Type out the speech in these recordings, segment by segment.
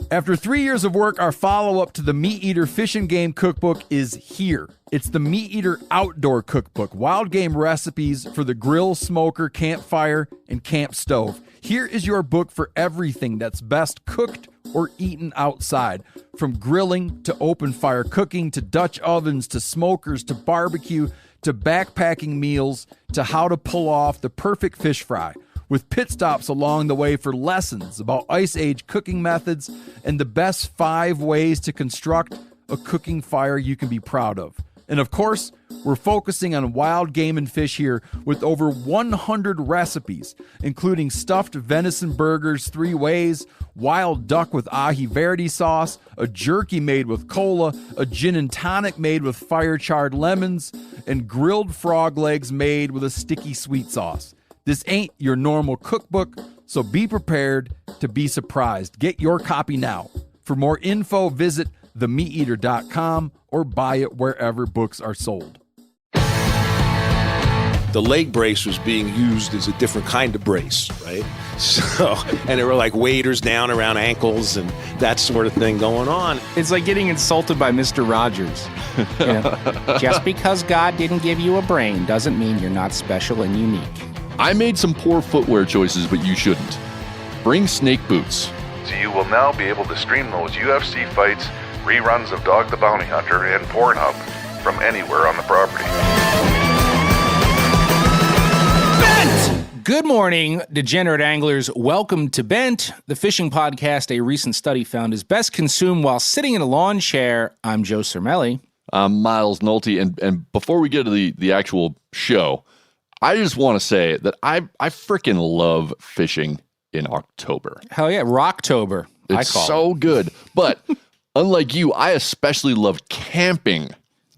After 3 years of work, our follow-up to the Meat Eater Fish and Game Cookbook is here. It's the Meat Eater Outdoor Cookbook, wild game recipes for the grill, smoker, campfire, and camp stove. Here is your book for everything that's best cooked or eaten outside. From grilling to open fire cooking to Dutch ovens to smokers to barbecue to backpacking meals to how to pull off the perfect fish fry, with pit stops along the way for lessons about Ice Age cooking methods and the best 5 ways to construct a cooking fire you can be proud of. And of course, we're focusing on wild game and fish here with over 100 recipes, including stuffed venison burgers 3 ways, wild duck with ahi verde sauce, a jerky made with cola, a gin and tonic made with fire-charred lemons, and grilled frog legs made with a sticky sweet sauce. This ain't your normal cookbook, so be prepared to be surprised. Get your copy now. For more info, visit themeateater.com or buy it wherever books are sold. The leg brace was being used as a different kind of brace, right? So, and there were like waders down around ankles and that sort of thing going on. It's like getting insulted by Mr. Rogers. You know, just because God didn't give you a brain doesn't mean you're not special and unique. I made some poor footwear choices, but you shouldn't. Bring snake boots. So you will now be able to stream those UFC fights, reruns of Dog the Bounty Hunter, and Pornhub from anywhere on the property. Bent! Good morning, degenerate anglers. Welcome to Bent, the fishing podcast a recent study found is best consumed while sitting in a lawn chair. I'm Joe Cermelli. I'm Miles Nolte, and before we get to the actual show, I just want to say that I freaking love fishing in October. Hell yeah, Rocktober. It's so good. But unlike you, I especially love camping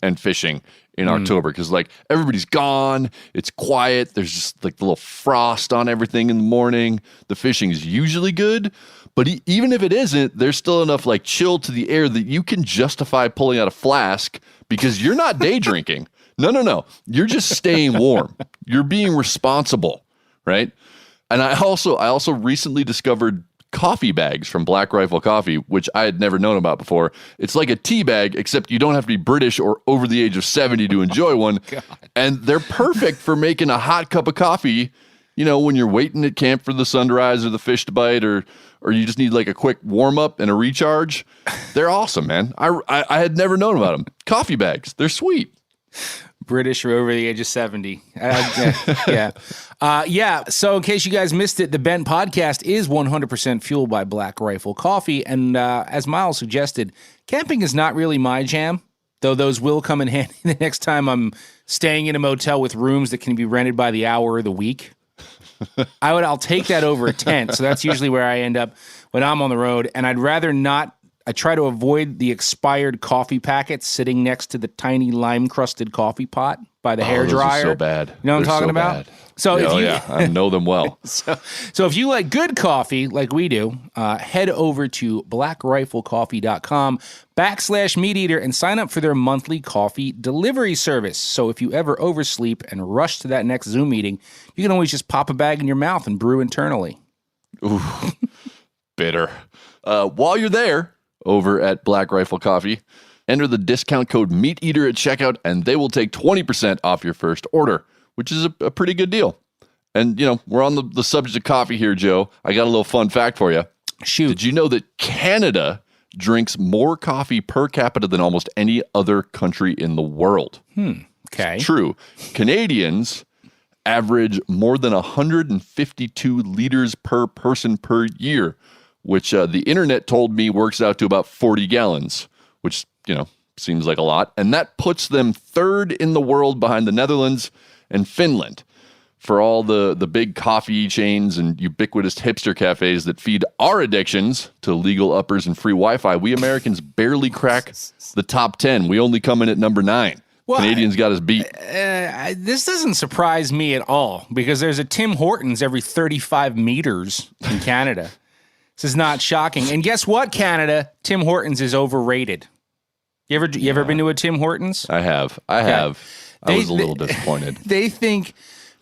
and fishing in October because like everybody's gone, it's quiet, there's just like the little frost on everything in the morning. The fishing is usually good, but even if it isn't, there's still enough like chill to the air that you can justify pulling out a flask because you're not day drinking. No. You're just staying warm. You're being responsible, right? And I also recently discovered coffee bags from Black Rifle Coffee, which I had never known about before. It's like a tea bag, except you don't have to be British or over the age of 70 to enjoy one. God. And they're perfect for making a hot cup of coffee, you know, when you're waiting at camp for the sun to rise or the fish to bite, or you just need like a quick warm up and a recharge. They're awesome, man. I had never known about them. Coffee bags, they're sweet. British or over the age of 70. Yeah. So in case you guys missed it, the Bent podcast is 100% fueled by Black Rifle Coffee. And as Miles suggested, camping is not really my jam, though those will come in handy the next time I'm staying in a motel with rooms that can be rented by the hour or the week. I'll take that over a tent. So that's usually where I end up when I'm on the road. And I'd rather not. I try to avoid the expired coffee packets sitting next to the tiny lime-crusted coffee pot by the hairdryer. Those are so bad. You know what I'm talking about? Bad. So I know them well. So if you like good coffee, like we do, head over to blackriflecoffee.com/meateater and sign up for their monthly coffee delivery service. So if you ever oversleep and rush to that next Zoom meeting, you can always just pop a bag in your mouth and brew internally. Ooh, bitter. While you're there, over at Black Rifle Coffee, enter the discount code MeatEater at checkout, and they will take 20% off your first order, which is a pretty good deal. And, you know, we're on the subject of coffee here, Joe. I got a little fun fact for you. Shoot. Did you know that Canada drinks more coffee per capita than almost any other country in the world? Okay. It's true. Canadians average more than 152 liters per person per year, which the internet told me works out to about 40 gallons, which, you know, seems like a lot. And that puts them third in the world behind the Netherlands and Finland. For all the big coffee chains and ubiquitous hipster cafes that feed our addictions to legal uppers and free Wi-Fi, we Americans barely crack the top 10. We only come in at number 9. Well, Canadians got us beat. This doesn't surprise me at all because there's a Tim Hortons every 35 meters in Canada. This is not shocking. And guess what, Canada? Tim Hortons is overrated. You ever been to a Tim Hortons? I have. I was a little disappointed. They think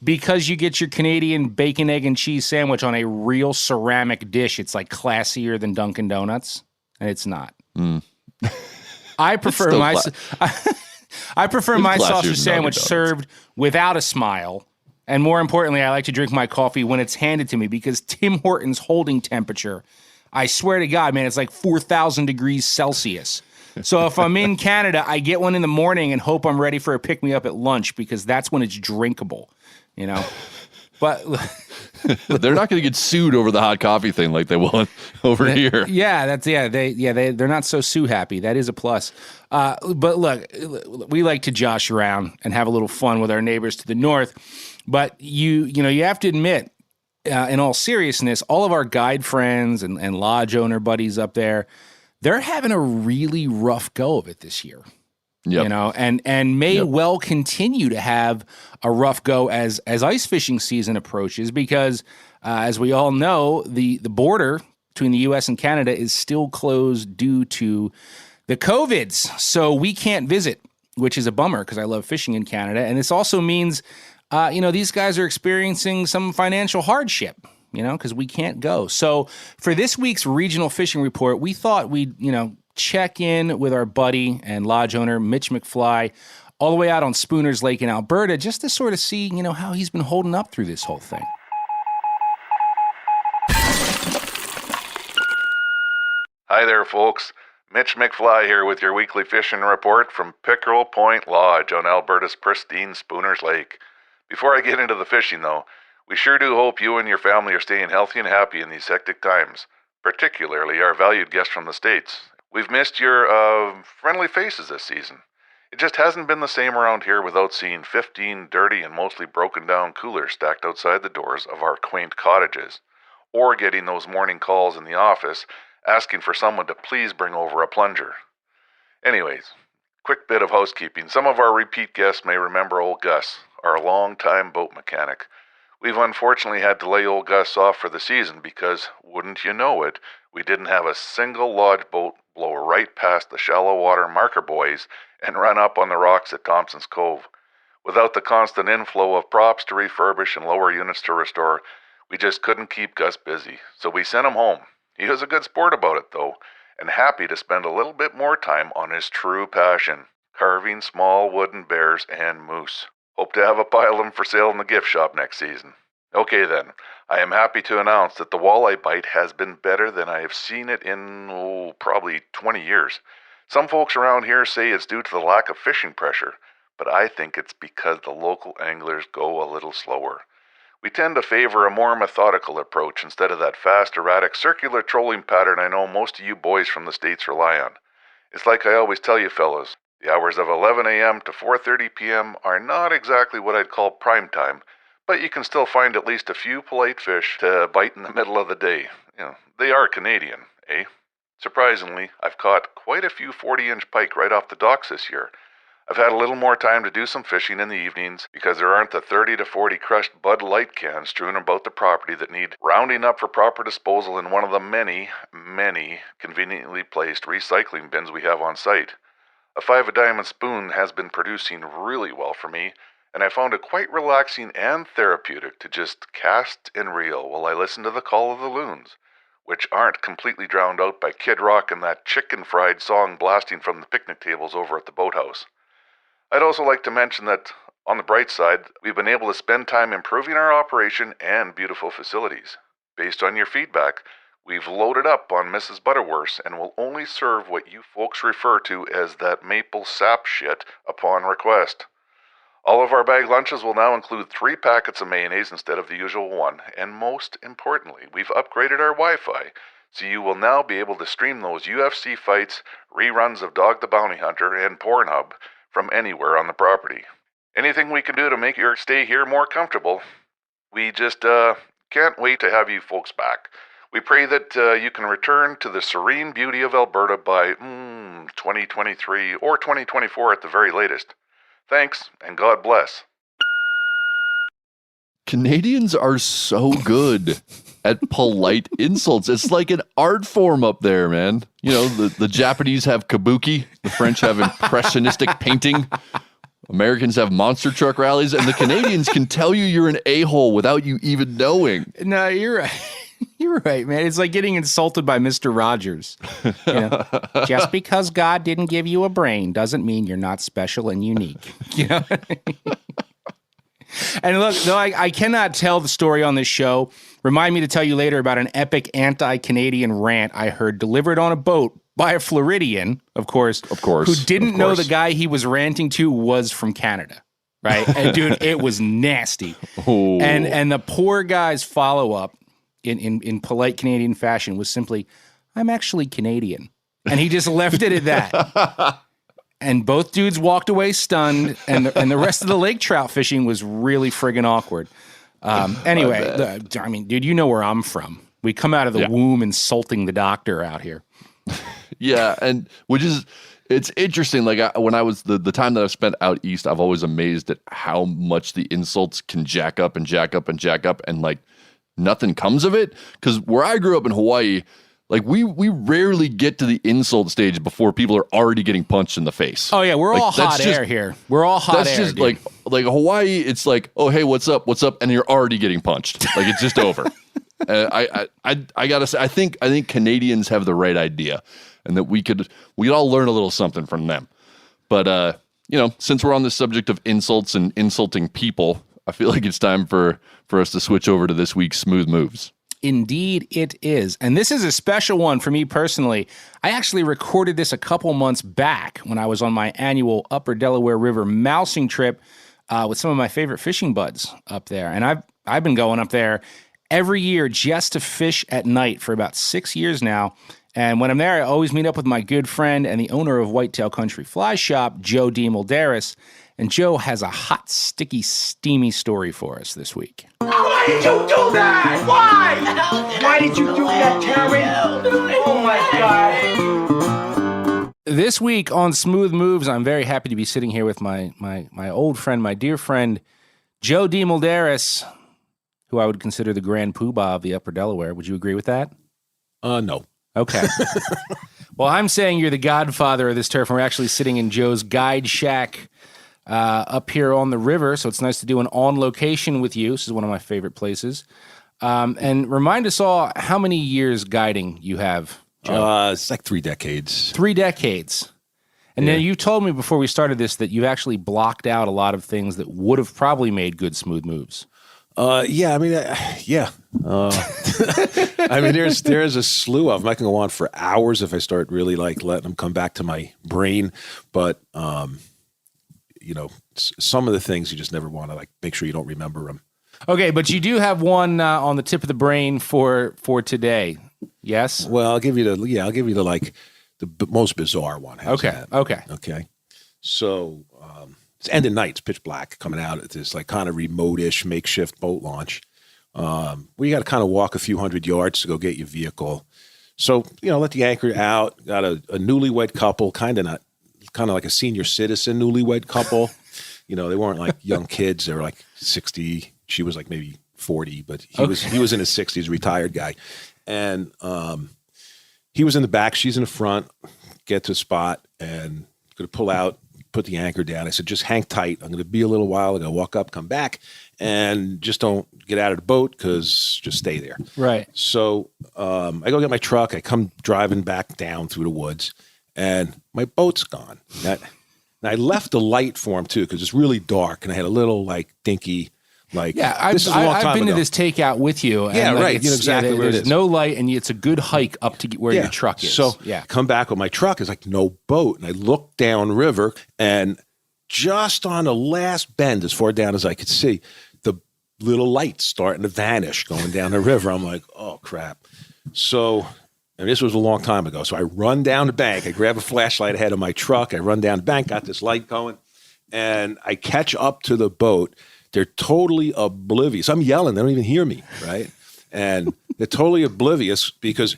because you get your Canadian bacon, egg, and cheese sandwich on a real ceramic dish, it's like classier than Dunkin' Donuts. and it's not. I prefer still my I prefer my classier than sausage sandwich Dunkin' Donuts. served without a smile. And more importantly, I like to drink my coffee when it's handed to me because Tim Horton's holding temperature, I swear to God, man, it's like 4,000 degrees Celsius. So if I'm in Canada, I get one in the morning and hope I'm ready for a pick-me-up at lunch because that's when it's drinkable, you know? But They're not going to get sued over the hot coffee thing like they will over here. they're not so sue happy. That is a plus. But look, we like to josh around and have a little fun with our neighbors to the north. But you have to admit, in all seriousness, all of our guide friends and lodge owner buddies up there, they're having a really rough go of it this year. Yep. You know, and may well continue to have a rough go as ice fishing season approaches because, as we all know, the border between the U.S. and Canada is still closed due to the COVIDs. So we can't visit, which is a bummer because I love fishing in Canada. And this also means, these guys are experiencing some financial hardship, because we can't go. So for this week's regional fishing report, we thought we'd, check in with our buddy and lodge owner, Mitch McFly, all the way out on Spooners Lake in Alberta, just to sort of see, how he's been holding up through this whole thing. Hi there, folks. Mitch McFly here with your weekly fishing report from Pickerel Point Lodge on Alberta's pristine Spooners Lake. Before I get into the fishing, though, we sure do hope you and your family are staying healthy and happy in these hectic times, particularly our valued guests from the States. We've missed your friendly faces this season. It just hasn't been the same around here without seeing 15 dirty and mostly broken down coolers stacked outside the doors of our quaint cottages, or getting those morning calls in the office asking for someone to please bring over a plunger. Anyways, quick bit of housekeeping. Some of our repeat guests may remember old Gus, our longtime boat mechanic. We've unfortunately had to lay old Gus off for the season because, wouldn't you know it, we didn't have a single lodge boat blow right past the shallow water marker buoys and run up on the rocks at Thompson's Cove. Without the constant inflow of props to refurbish and lower units to restore, we just couldn't keep Gus busy, so we sent him home. He was a good sport about it, though, and happy to spend a little bit more time on his true passion, carving small wooden bears and moose. Hope to have a pile of them for sale in the gift shop next season. Okay then, I am happy to announce that the walleye bite has been better than I have seen it in, probably 20 years. Some folks around here say it's due to the lack of fishing pressure, but I think it's because the local anglers go a little slower. We tend to favor a more methodical approach instead of that fast, erratic, circular trolling pattern I know most of you boys from the States rely on. It's like I always tell you fellas, the hours of 11 a.m. to 4:30 p.m. are not exactly what I'd call prime time, but you can still find at least a few polite fish to bite in the middle of the day. They are Canadian, eh? Surprisingly, I've caught quite a few 40-inch pike right off the docks this year. I've had a little more time to do some fishing in the evenings because there aren't the 30 to 40 crushed Bud Light cans strewn about the property that need rounding up for proper disposal in one of the many, many conveniently placed recycling bins we have on site. A 5-a-diamond spoon has been producing really well for me, and I found it quite relaxing and therapeutic to just cast and reel while I listen to the call of the loons, which aren't completely drowned out by Kid Rock and that chicken fried song blasting from the picnic tables over at the boathouse. I'd also like to mention that, on the bright side, we've been able to spend time improving our operation and beautiful facilities. Based on your feedback, we've loaded up on Mrs. Butterworth and will only serve what you folks refer to as that maple sap shit upon request. All of our bag lunches will now include 3 packets of mayonnaise instead of the usual 1, and most importantly, we've upgraded our Wi-Fi, so you will now be able to stream those UFC fights, reruns of Dog the Bounty Hunter, and Pornhub from anywhere on the property. Anything we can do to make your stay here more comfortable, we just can't wait to have you folks back. We pray that you can return to the serene beauty of Alberta by 2023 or 2024 at the very latest. Thanks, and God bless. Canadians are so good at polite insults. It's like an art form up there, man. The Japanese have kabuki, the French have impressionistic painting, Americans have monster truck rallies, and the Canadians can tell you're an a-hole without you even knowing. No, you're right. You're right, man. It's like getting insulted by Mr. Rogers. You know, just because God didn't give you a brain doesn't mean you're not special and unique. You know? And look, though I cannot tell the story on this show, remind me to tell you later about an epic anti-Canadian rant I heard delivered on a boat by a Floridian, of course, who didn't know the guy he was ranting to was from Canada, right? And dude, it was nasty. Oh. And the poor guy's follow-up in polite Canadian fashion was simply, I'm actually Canadian. And he just left it at that. And both dudes walked away stunned, and the rest of the lake trout fishing was really friggin' awkward. Anyway, I mean, dude, you know where I'm from. We come out of the womb insulting the doctor out here. Yeah, and it's interesting. Like when I was the time that I've spent out east, I've always amazed at how much the insults can jack up and jack up and jack up, and like nothing comes of it. Because where I grew up in Hawaii, like we rarely get to the insult stage before people are already getting punched in the face. Oh yeah, we're like, all hot air here. We're all hot that's air. That's just dude. like Hawaii. It's like, oh hey, what's up, and you're already getting punched. Like it's just over. I gotta say, I think Canadians have the right idea, and that we could all learn a little something from them. But you know, since we're on the subject of insults and insulting people, I feel like it's time for us to switch over to this week's Smooth Moves. Indeed it is. And this is a special one for me personally. I actually recorded this a couple months back when I was on my annual Upper Delaware River mousing trip with some of my favorite fishing buds up there. And I've been going up there every year just to fish at night for about 6 years now. And when I'm there, I always meet up with my good friend and the owner of Whitetail Country Fly Shop, Joe D. Mulderis. And Joe has a hot, sticky, steamy story for us this week. Why did you do that? Why? Why did you do that, Terry? Oh my God. This week on Smooth Moves, I'm very happy to be sitting here with my old friend, my dear friend, Joe D. Mulderis, who I would consider the grand poobah of the Upper Delaware. Would you agree with that? No. Okay. Well, I'm saying you're the godfather of this turf, and we're actually sitting in Joe's guide shack up here on the river, so it's nice to do an on location with you. This is one of my favorite places. And remind us all how many years guiding you have, Joe. It's like 3 decades. 3 decades. And then you told me before we started this that you've actually blocked out a lot of things that would have probably made good Smooth Moves. Yeah, I mean, yeah. I mean, there's a slew of them. I can go on for hours if I start really like letting them come back to my brain. But you know, some of the things you just never want to like make sure you don't remember them. Okay, but you do have one on the tip of the brain for today. Yes. Well, I'll give you the like the most bizarre one. How's Okay. that? Okay. So it's end of night. It's pitch black coming out at this like kind of remote-ish makeshift boat launch. We got to kind of walk a few hundred yards to go get your vehicle. So, you know, let the anchor out. Got a newlywed couple, kind of like a senior citizen newlywed couple. You know, they weren't like young kids. They were like 60. She was like maybe 40, but he was in his 60s, retired guy. And he was in the back. She's in the front. Get to the spot and going to pull out, put the anchor down. I said, just hang tight. I'm going to be a little while. I'm going to walk up, come back, and just don't get out of the boat because just stay there. Right. So I go get my truck. I come driving back down through the woods, and my boat's gone. And I left the light for him, too, because it's really dark, and I had a little, like, dinky, like, yeah, this is a long time I've been ago. to this takeout with you. And Yeah, like, right. You know exactly where it there's is. no light, and it's a good hike up to where your truck is. So yeah. come back with my truck. It's like no boat. And I look down river, and just on the last bend, as far down as I could see, the little lights starting to vanish going down the river. I'm like, oh, crap. So, and this was a long time ago. So I run down the bank. I grab a flashlight ahead of my truck. I run down the bank, got this light going, and I catch up to the boat. They're totally oblivious. I'm yelling. They don't even hear me, right? And they're totally oblivious because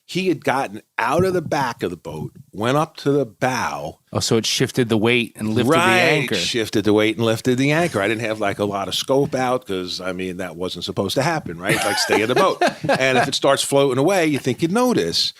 he had gotten out of the back of the boat, went up to the bow. Oh, so it shifted the weight and lifted the anchor. Shifted the weight and lifted the anchor. I didn't have like a lot of scope out because, I mean, that wasn't supposed to happen, right? Like stay in the boat. And if it starts floating away, you think you'd notice.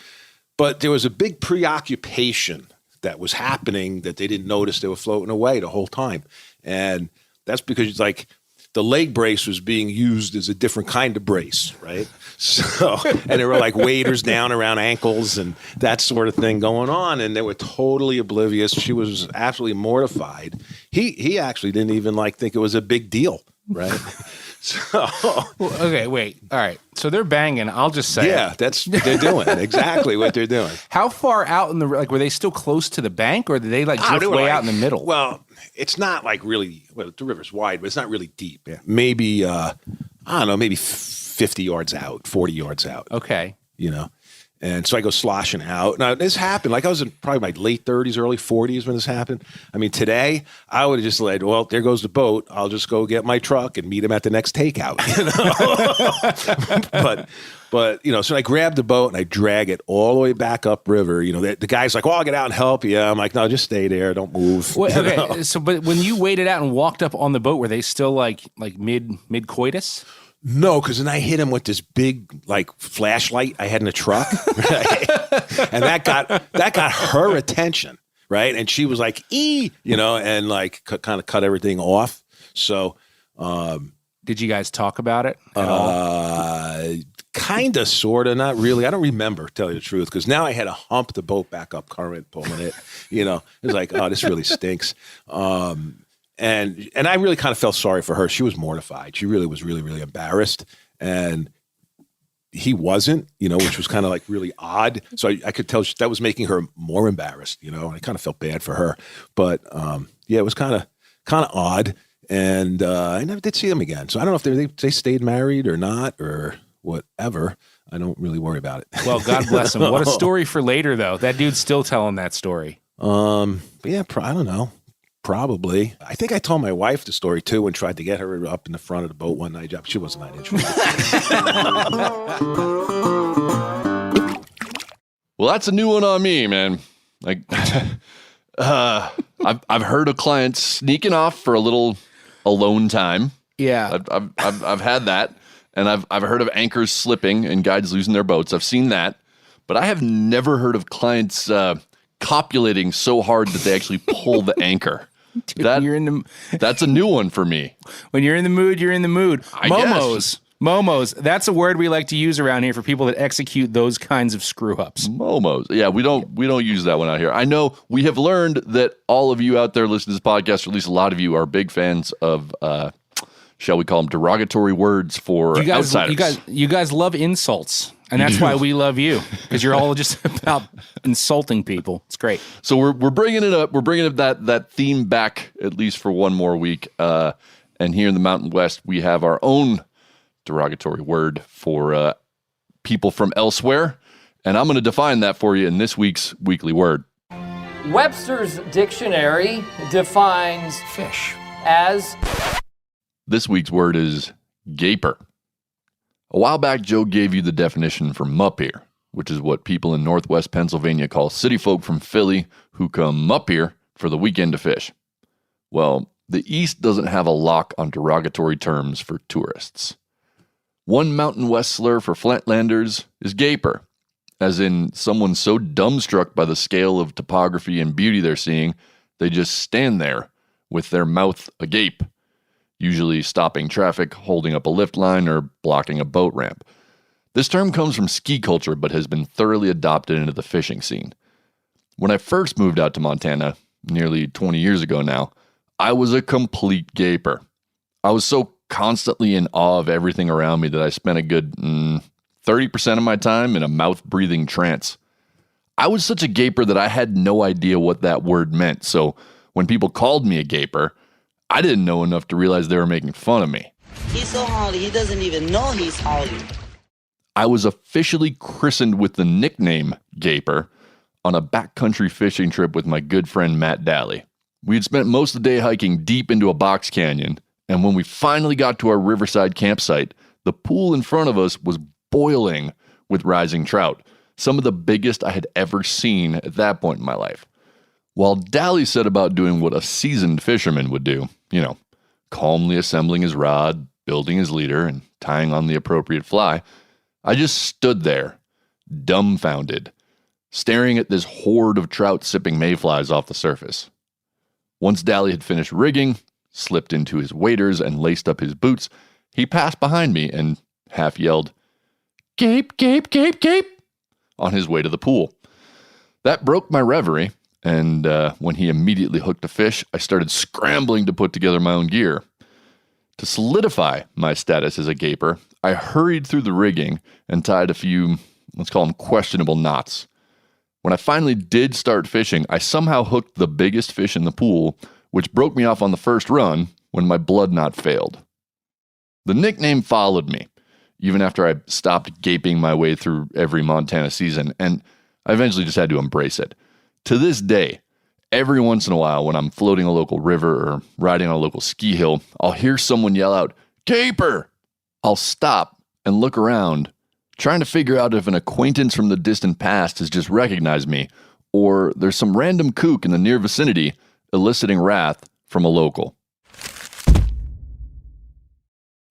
But there was a big preoccupation that was happening that they didn't notice they were floating away the whole time. And that's because it's like the leg brace was being used as a different kind of brace, right? So, and there were like waders down around ankles and that sort of thing going on, and they were totally oblivious. She was absolutely mortified. He actually didn't even think it was a big deal, right? So, okay, wait. All right. So they're banging. I'll just say, yeah, that's what they're doing. Exactly what they're doing. How far out in the were they still close to the bank, or did they drift way out in the middle? Well, it's not really. Well, the river's wide, but it's not really deep. Yeah. Maybe I don't know, maybe 50 yards out, 40 yards out. Okay. And so I go sloshing out. Now, this happened, I was in probably my late 30s, early 40s when this happened. I mean, today, I would have just well, there goes the boat. I'll just go get my truck and meet him at the next takeout. But so I grab the boat and I drag it all the way back upriver. The guy's like, well, I'll get out and help you. I'm like, no, just stay there. Don't move. Well, okay, so but when you waded out and walked up on the boat, were they still like mid-coitus? No, because then I hit him with this big flashlight I had in the truck, right? And that got her attention, right? And she was like, "Ee," and kind of cut everything off. So, did you guys talk about it at all? Kind of, sort of, not really. I don't remember, to tell you the truth, because now I had to hump the boat back up current, pulling it. It was like, oh, this really stinks. And I really kind of felt sorry for her. She was mortified. She really was really, really embarrassed. And he wasn't, which was kind of really odd. So I could tell that was making her more embarrassed, and I kind of felt bad for her. But yeah, it was kind of odd. And I never did see them again. So I don't know if they stayed married or not or whatever. I don't really worry about it. Well, God bless him. What a story for later, though. That dude's still telling that story. Yeah, I don't know. Probably. I think I told my wife the story too and tried to get her up in the front of the boat one night. She was not interested. Well, that's a new one on me, man. I've heard of clients sneaking off for a little alone time. Yeah, I've had that, and I've heard of anchors slipping and guides losing their boats. I've seen that, but I have never heard of clients copulating so hard that they actually pull the anchor. Dude, that's a new one for me. When you're in the mood, you're in the mood. Momos. That's a word we like to use around here for people that execute those kinds of screw ups. Momos. Yeah, we don't use that one out here. I know we have learned that all of you out there listening to this podcast, or at least a lot of you, are big fans of shall we call them derogatory words for outsiders. You guys love insults. And that's why we love you, because you're all just about insulting people. It's great. So we're bringing it up. We're bringing up that theme back at least for one more week. And here in the Mountain West, we have our own derogatory word for people from elsewhere. And I'm going to define that for you in this week's Weekly Word. Webster's dictionary defines fish as... This week's word is gaper. A while back, Joe gave you the definition for mup here, which is what people in Northwest Pennsylvania call city folk from Philly who come up here for the weekend to fish. Well, the East doesn't have a lock on derogatory terms for tourists. One Mountain West slur for Flatlanders is gaper, as in someone so dumbstruck by the scale of topography and beauty they're seeing, they just stand there with their mouth agape, usually stopping traffic, holding up a lift line, or blocking a boat ramp. This term comes from ski culture, but has been thoroughly adopted into the fishing scene. When I first moved out to Montana, nearly 20 years ago now, I was a complete gaper. I was so constantly in awe of everything around me that I spent a good 30% of my time in a mouth-breathing trance. I was such a gaper that I had no idea what that word meant, so when people called me a gaper, I didn't know enough to realize they were making fun of me. He's so howly, he doesn't even know he's howly. I was officially christened with the nickname Gaper on a backcountry fishing trip with my good friend Matt Daly. We had spent most of the day hiking deep into a box canyon, and when we finally got to our riverside campsite, the pool in front of us was boiling with rising trout, some of the biggest I had ever seen at that point in my life. While Daly set about doing what a seasoned fisherman would do, calmly assembling his rod, building his leader, and tying on the appropriate fly, I just stood there, dumbfounded, staring at this horde of trout sipping mayflies off the surface. Once Daly had finished rigging, slipped into his waders, and laced up his boots, he passed behind me and half yelled, "Gape, gape, gape, gape," on his way to the pool. That broke my reverie, and when he immediately hooked a fish, I started scrambling to put together my own gear. To solidify my status as a gaper, I hurried through the rigging and tied a few, let's call them questionable knots. When I finally did start fishing, I somehow hooked the biggest fish in the pool, which broke me off on the first run when my blood knot failed. The nickname followed me, even after I stopped gaping my way through every Montana season, and I eventually just had to embrace it. To this day, every once in a while when I'm floating a local river or riding on a local ski hill, I'll hear someone yell out, "Gaper!" I'll stop and look around, trying to figure out if an acquaintance from the distant past has just recognized me, or there's some random kook in the near vicinity eliciting wrath from a local.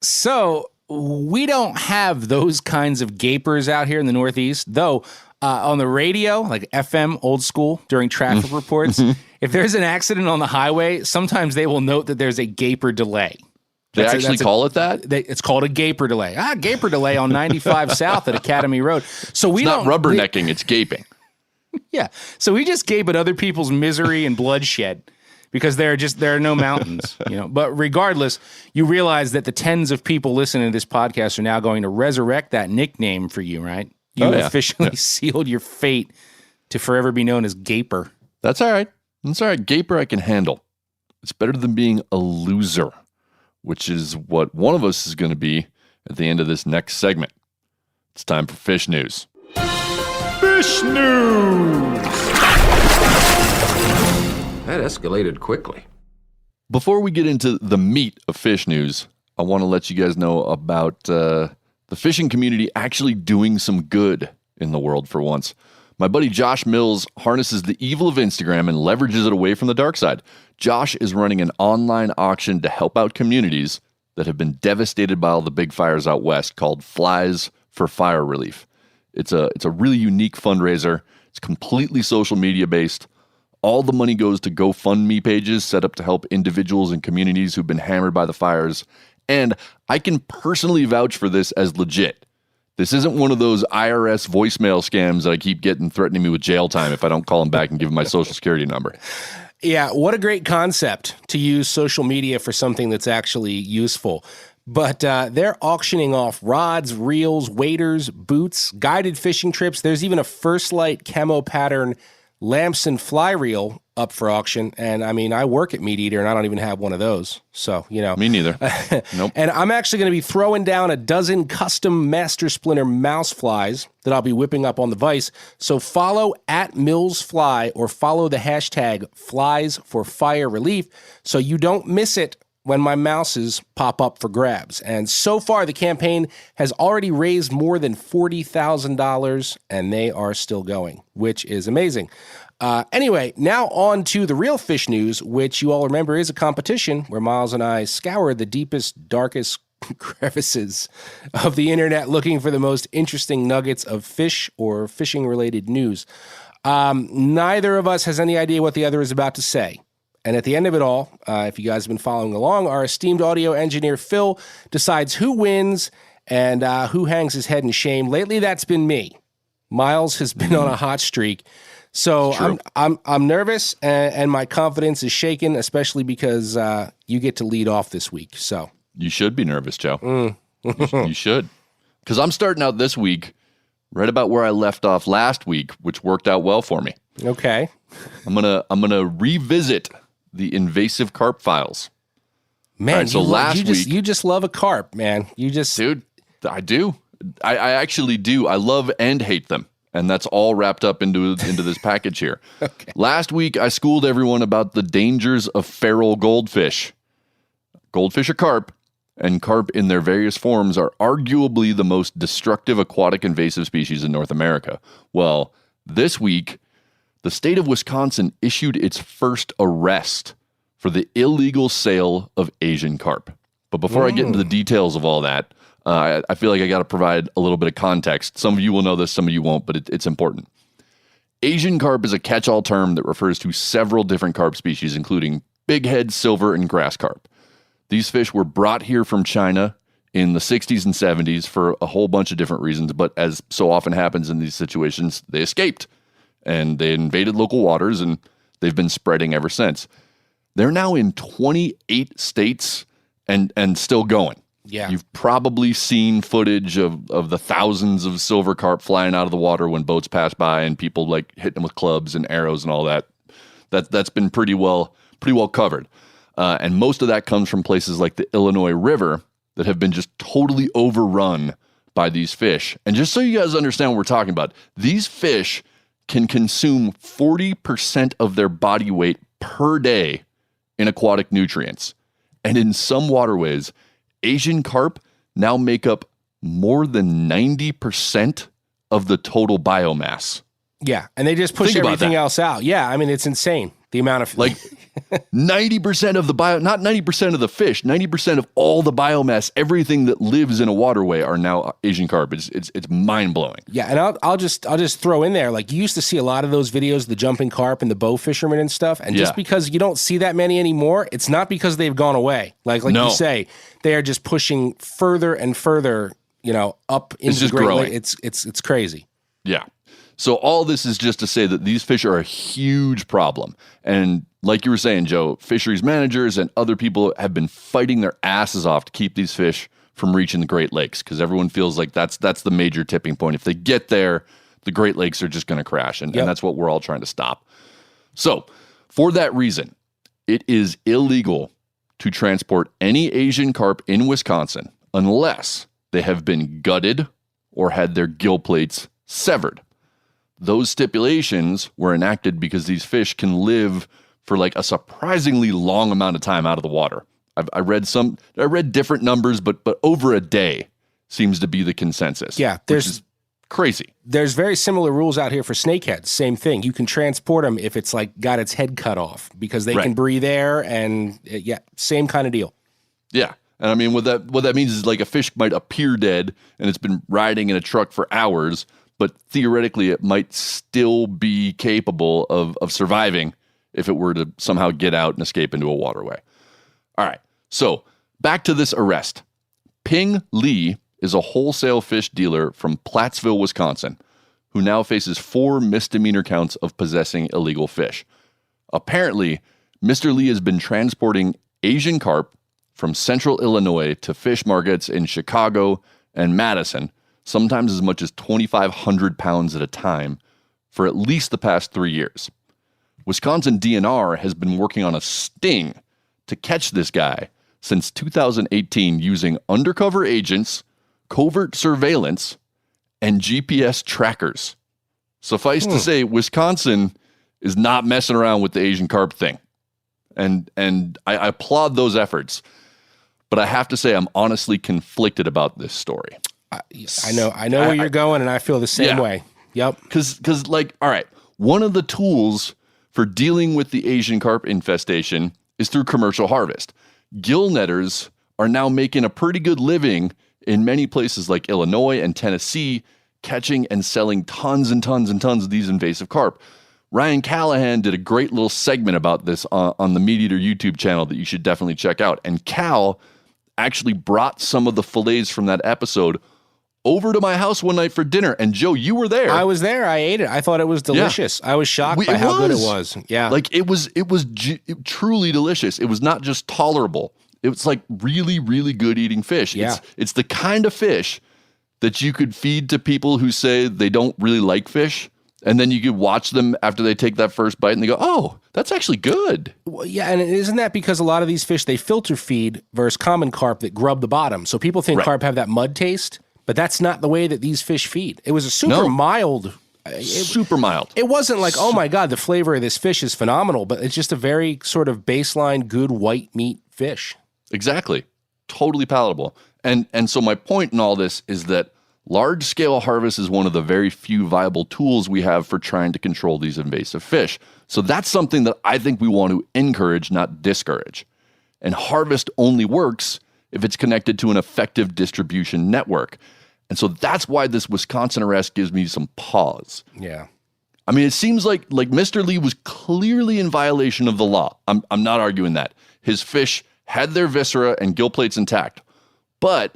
So we don't have those kinds of gapers out here in the Northeast, though on the radio, like FM, old school, during traffic reports, if there's an accident on the highway, sometimes they will note that there's a gaper delay. They actually call it that? It's called a gaper delay. Gaper delay on 95 South at Academy Road. So we don't... It's not rubbernecking, it's gaping. Yeah. So we just gape at other people's misery and bloodshed because there are no mountains, But regardless, you realize that the tens of people listening to this podcast are now going to resurrect that nickname for you, right? You officially sealed your fate to forever be known as Gaper. That's all right. That's all right. Gaper I can handle. It's better than being a loser, which is what one of us is going to be at the end of this next segment. It's time for Fish News. Fish News! That escalated quickly. Before we get into the meat of Fish News, I want to let you guys know about the fishing community actually doing some good in the world for once. My buddy Josh Mills harnesses the evil of Instagram and leverages it away from the dark side. Josh is running an online auction to help out communities that have been devastated by all the big fires out west called Flies for Fire Relief. It's a really unique fundraiser. It's completely social media based. All the money goes to GoFundMe pages set up to help individuals and communities who've been hammered by the fires. And I can personally vouch for this as legit. This isn't one of those IRS voicemail scams that I keep getting threatening me with jail time if I don't call them back and give them my social security number. Yeah, what a great concept to use social media for something that's actually useful. But they're auctioning off rods, reels, waders, boots, guided fishing trips. There's even a First Light camo pattern lamps and fly reel up for auction. And I mean, I work at Meat Eater and I don't even have one of those. So, Me neither. Nope. And I'm actually going to be throwing down a dozen custom Master Splinter mouse flies that I'll be whipping up on the Vice. So follow @MillsFly or follow the hashtag Flies for Fire Relief so you don't miss it when my mouses pop up for grabs. And so far, the campaign has already raised more than $40,000, and they are still going, which is amazing. Anyway, now on to the real fish news, which you all remember is a competition where Miles and I scour the deepest, darkest crevices of the internet looking for the most interesting nuggets of fish or fishing-related news. Neither of us has any idea what the other is about to say. And at the end of it all, if you guys have been following along, our esteemed audio engineer, Phil, decides who wins and who hangs his head in shame. Lately, that's been me. Miles has been on a hot streak. So I'm nervous and my confidence is shaken, especially because you get to lead off this week. So you should be nervous, Joe. You should. Because I'm starting out this week right about where I left off last week, which worked out well for me. Okay. I'm gonna revisit the invasive carp files. Man, right, so last week you just love a carp, man. Dude, I do. I actually do. I love and hate them. And that's all wrapped up into this package here. Okay. Last week, I schooled everyone about the dangers of feral goldfish. Goldfish are carp, and carp in their various forms are arguably the most destructive aquatic invasive species in North America. Well, this week, the state of Wisconsin issued its first arrest for the illegal sale of Asian carp. But before I get into the details of all that, I feel like I got to provide a little bit of context. Some of you will know this, some of you won't, but it's important. Asian carp is a catch-all term that refers to several different carp species, including bighead, silver, and grass carp. These fish were brought here from China in the 60s and 70s for a whole bunch of different reasons, but as so often happens in these situations, they escaped and they invaded local waters, and they've been spreading ever since. They're now in 28 states and still going. Yeah. You've probably seen footage of the thousands of silver carp flying out of the water when boats pass by and people like hitting them with clubs and arrows and all that. That's been pretty well covered. And most of that comes from places like the Illinois River that have been just totally overrun by these fish. And just so you guys understand what we're talking about, these fish can consume 40% of their body weight per day in aquatic nutrients. And in some waterways, Asian carp now make up more than 90% of the total biomass. Yeah, and they just push everything else out. Yeah, I mean, it's insane. The amount of... Like 90% of the not 90% of the fish, 90% of all the biomass, everything that lives in a waterway are now Asian carp. It's mind-blowing. Yeah, and I'll just throw in there, like you used to see a lot of those videos, the jumping carp and the bow fishermen and stuff, and just because you don't see that many anymore, it's not because they've gone away. Like you say, they are just pushing further and further, up into the Great Lakes. It's crazy. Yeah. So all this is just to say that these fish are a huge problem. And like you were saying, Joe, fisheries managers and other people have been fighting their asses off to keep these fish from reaching the Great Lakes, because everyone feels like that's the major tipping point. If they get there, the Great Lakes are just going to crash. And that's what we're all trying to stop. So for that reason, it is illegal to transport any Asian carp in Wisconsin unless they have been gutted or had their gill plates severed. Those stipulations were enacted because these fish can live for like a surprisingly long amount of time out of the water. I read different numbers, but over a day seems to be the consensus. Yeah, which is crazy. There's very similar rules out here for snakeheads. Same thing. You can transport them if it's like got its head cut off because they can breathe air, and same kind of deal. Yeah. And I mean, what that means is like a fish might appear dead and it's been riding in a truck for hours, but theoretically it might still be capable of surviving if it were to somehow get out and escape into a waterway. All right, so back to this arrest. Ping Lee is a wholesale fish dealer from Plattsville, Wisconsin, who now faces 4 misdemeanor counts of possessing illegal fish. Apparently, Mr. Lee has been transporting Asian carp from central Illinois to fish markets in Chicago and Madison, sometimes as much as 2,500 pounds at a time, for at least the past 3 years. Wisconsin DNR has been working on a sting to catch this guy since 2018 using undercover agents, covert surveillance, and GPS trackers. Suffice to say, Wisconsin is not messing around with the Asian carp thing. And I applaud those efforts. But I have to say, I'm honestly conflicted about this story. I know where you're going, and I feel the same way. Yep. Because, like, all right, one of the tools for dealing with the Asian carp infestation is through commercial harvest. Gill netters are now making a pretty good living in many places like Illinois and Tennessee, catching and selling tons and tons and tons of these invasive carp. Ryan Callahan did a great little segment about this on the Meat Eater YouTube channel that you should definitely check out. And Cal actually brought some of the fillets from that episode over to my house one night for dinner. And Joe, you were there. I was there. I ate it. I thought it was delicious. Yeah. I was shocked by how good it was. Yeah. Like it was truly delicious. It was not just tolerable. It was like really, really good eating fish. Yeah. It's the kind of fish that you could feed to people who say they don't really like fish. And then you could watch them after they take that first bite and they go, oh, that's actually good. Well, yeah, and isn't that because a lot of these fish, they filter feed versus common carp that grub the bottom. So people think carp have that mud taste, but that's not the way that these fish feed. It was a super mild. Super mild. It wasn't like, oh my God, the flavor of this fish is phenomenal, but it's just a very sort of baseline good white meat fish. Exactly. Totally palatable. And so my point in all this is that large-scale harvest is one of the very few viable tools we have for trying to control these invasive fish. So that's something that I think we want to encourage, not discourage. And harvest only works if it's connected to an effective distribution network. And so that's why this Wisconsin arrest gives me some pause. Yeah. I mean, it seems like Mr. Lee was clearly in violation of the law. I'm not arguing that. His fish had their viscera and gill plates intact, but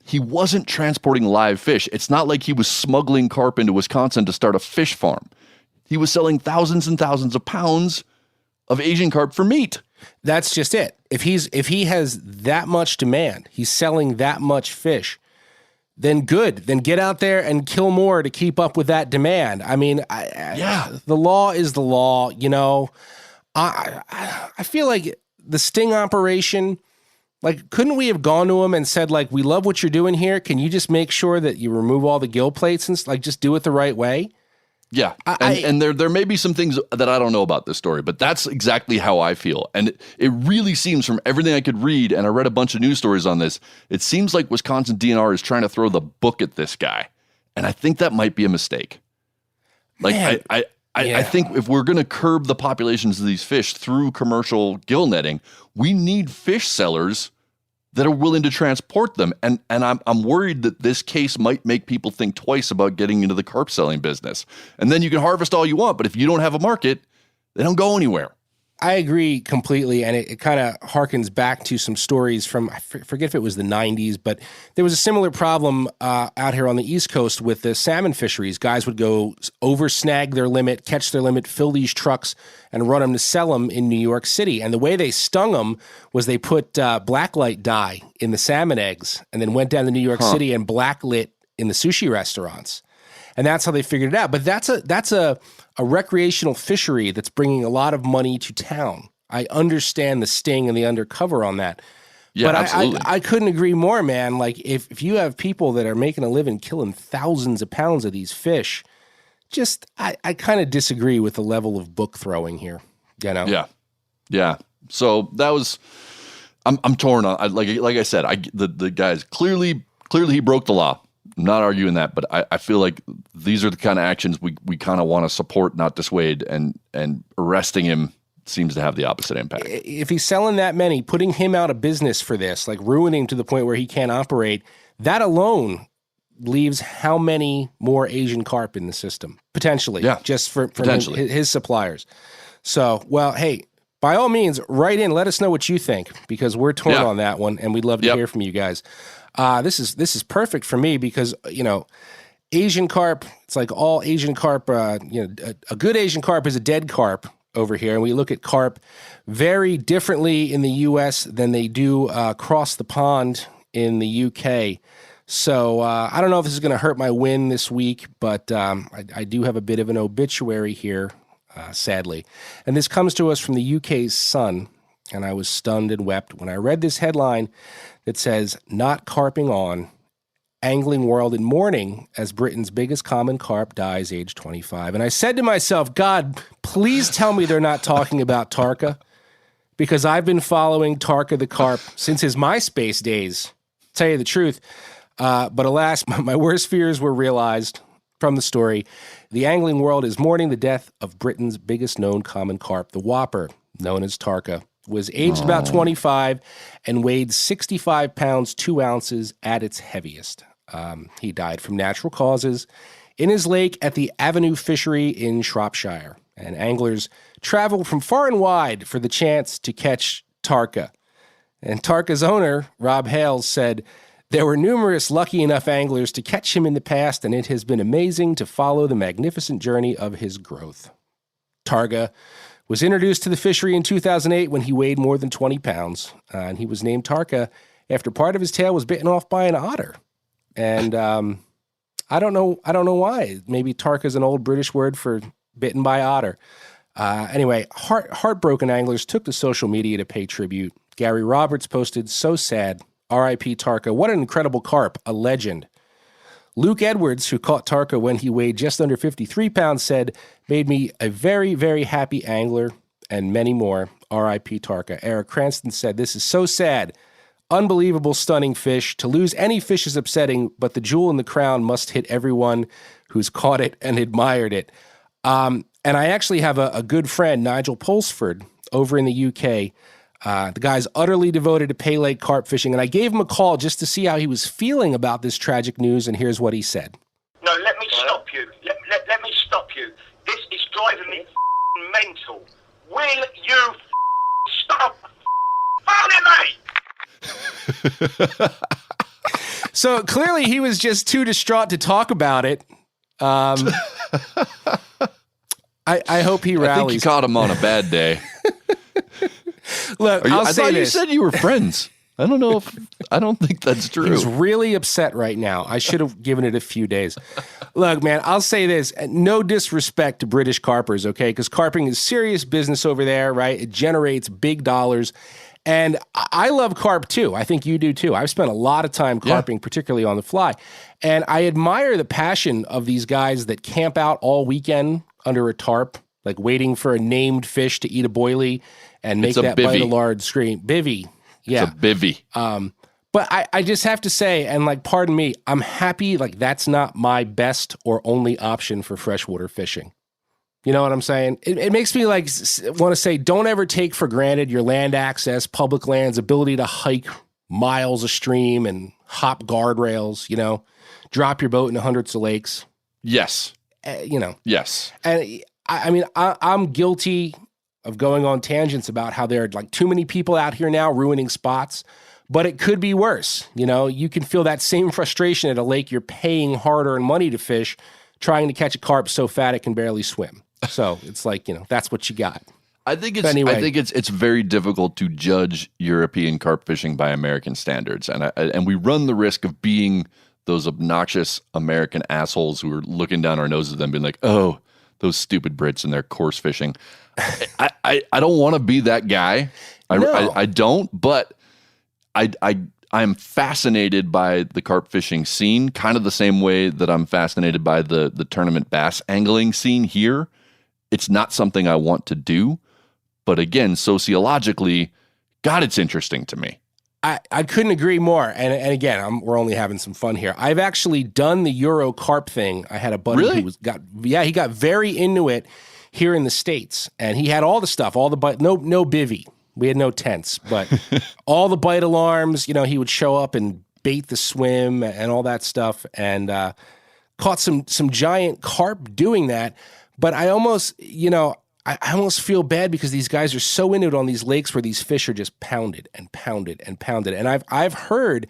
he wasn't transporting live fish. It's not like he was smuggling carp into Wisconsin to start a fish farm. He was selling thousands and thousands of pounds of Asian carp for meat. That's just it. If he has that much demand, he's selling that much fish, then good. Then get out there and kill more to keep up with that demand. I mean, the law is the law. You know, I feel like the sting operation, like, couldn't we have gone to him and said, like, we love what you're doing here. Can you just make sure that you remove all the gill plates and like just do it the right way? Yeah, and there may be some things that I don't know about this story, but that's exactly how I feel. And it really seems, from everything I could read, and I read a bunch of news stories on this, it seems like Wisconsin DNR is trying to throw the book at this guy. And I think that might be a mistake. Like, man, I think if we're going to curb the populations of these fish through commercial gill netting, we need fish sellers that are willing to transport them. And I'm worried that this case might make people think twice about getting into the carp selling business. And then you can harvest all you want, but if you don't have a market, they don't go anywhere. I agree completely, and it kind of harkens back to some stories from, I forget if it was the 90s, but there was a similar problem out here on the East Coast with the salmon fisheries. Guys would go over-snag their limit, catch their limit, fill these trucks, and run them to sell them in New York City. And the way they stung them was they put blacklight dye in the salmon eggs and then went down to New York City and blacklit in the sushi restaurants. And that's how they figured it out. But that's a recreational fishery that's bringing a lot of money to town. I understand the sting and the undercover on that. Yeah, but absolutely. I couldn't agree more, man. Like, if you have people that are making a living killing thousands of pounds of these fish, I kind of disagree with the level of book throwing here. You know? Yeah. So that was, I'm torn on. Like I said, the guys clearly he broke the law. I'm not arguing that, but I feel like these are the kind of actions we kind of want to support, not dissuade, and arresting him seems to have the opposite impact. If he's selling that many, putting him out of business for this, like ruining to the point where he can't operate, that alone leaves how many more Asian carp in the system? Potentially, just for his suppliers. So, well, hey, by all means, write in. Let us know what you think, because we're torn on that one, and we'd love to hear from you guys. This is perfect for me because, you know, Asian carp, it's like all Asian carp, a good Asian carp is a dead carp over here. And we look at carp very differently in the U.S. than they do across the pond in the U.K. So I don't know if this is going to hurt my win this week, but I do have a bit of an obituary here, sadly. And this comes to us from the U.K.'s Sun. And I was stunned and wept when I read this headline that says, "Not carping on, angling world in mourning as Britain's biggest common carp dies age 25. And I said to myself, God, please tell me they're not talking about Tarka, because I've been following Tarka the carp since his MySpace days, to tell you the truth. But alas, my worst fears were realized from the story. The angling world is mourning the death of Britain's biggest known common carp, the whopper, known as Tarka. Was aged about 25 and weighed 65 pounds, 2 ounces at its heaviest. He died from natural causes in his lake at the Avenue Fishery in Shropshire. And anglers traveled from far and wide for the chance to catch Tarka. And Tarka's owner, Rob Hales, said, "There were numerous lucky enough anglers to catch him in the past, and it has been amazing to follow the magnificent journey of his growth." Tarka was introduced to the fishery in 2008 when he weighed more than 20 pounds, and he was named Tarka after part of his tail was bitten off by an otter. And I don't know why. Maybe Tarka is an old British word for bitten by otter. Anyway, heartbroken anglers took to social media to pay tribute. Gary Roberts posted, "So sad. R.I.P. Tarka. What an incredible carp. A legend." Luke Edwards, who caught Tarka when he weighed just under 53 pounds, said, "Made me a very, very happy angler," and many more. R.I.P. Tarka. Eric Cranston said, "This is so sad. Unbelievable, stunning fish. To lose any fish is upsetting, but the jewel in the crown must hit everyone who's caught it and admired it." And I actually have a good friend, Nigel Pulsford, over in the UK. The guy's utterly devoted to Pay Lake carp fishing, and I gave him a call just to see how he was feeling about this tragic news, and here's what he said. No, let me stop you. Let me stop you. This is driving me mental. Will you stop So clearly he was just too distraught to talk about it. I hope he rallies. I think you caught him on a bad day. Look, I thought you said you were friends. I don't think that's true. He's really upset right now. I should have given it a few days. Look, man, I'll say this. No disrespect to British carpers, okay? Because carping is serious business over there, right? It generates big dollars. And I love carp too. I think you do too. I've spent a lot of time carping, particularly on the fly. And I admire the passion of these guys that camp out all weekend under a tarp, like waiting for a named fish to eat a boilie and make that bite a large scream. Bivvy. Yeah. It's a bivvy. But I just have to say, and like, pardon me, I'm happy, like, that's not my best or only option for freshwater fishing. You know what I'm saying? It makes me like want to say, don't ever take for granted your land access, public lands, ability to hike miles of stream and hop guardrails, you know, drop your boat in hundreds of lakes. Yes. You know. Yes. And I mean, I'm guilty of going on tangents about how there are like too many people out here now ruining spots, but it could be worse. You know, you can feel that same frustration at a lake you're paying hard-earned money to fish, trying to catch a carp so fat it can barely swim. So it's like, you know, that's what you got. I think it's very difficult to judge European carp fishing by American standards, and we run the risk of being those obnoxious American assholes who are looking down our noses at them, being like, "Oh, those stupid Brits and their coarse fishing." I don't want to be that guy. I don't, but I'm fascinated by the carp fishing scene, kind of the same way that I'm fascinated by the tournament bass angling scene here. It's not something I want to do, but again, sociologically, God, it's interesting to me. I couldn't agree more. And again, we're only having some fun here. I've actually done the Euro carp thing. I had a buddy who he got very into it here in the States, and he had all the stuff, all the no bivvy. We had no tents, but all the bite alarms. You know, he would show up and bait the swim and all that stuff, and caught some giant carp doing that. But I almost, you know, I almost feel bad because these guys are so into it on these lakes where these fish are just pounded and pounded and pounded. And I've heard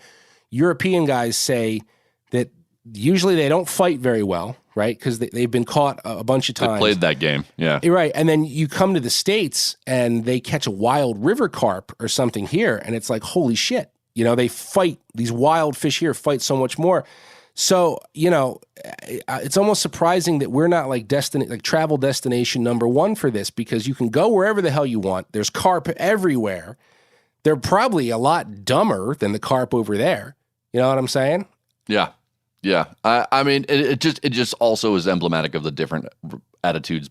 European guys say that usually they don't fight very well, right? Because they've been caught a bunch of times. They played that game, yeah. You're right. And then you come to the States and they catch a wild river carp or something here, and it's like, holy shit. You know, they fight, these wild fish here fight so much more. So, you know, it's almost surprising that we're not like travel destination number one for this, because you can go wherever the hell you want. There's carp everywhere. They're probably a lot dumber than the carp over there. You know what I'm saying? Yeah. Yeah. I mean, it just also is emblematic of the different attitudes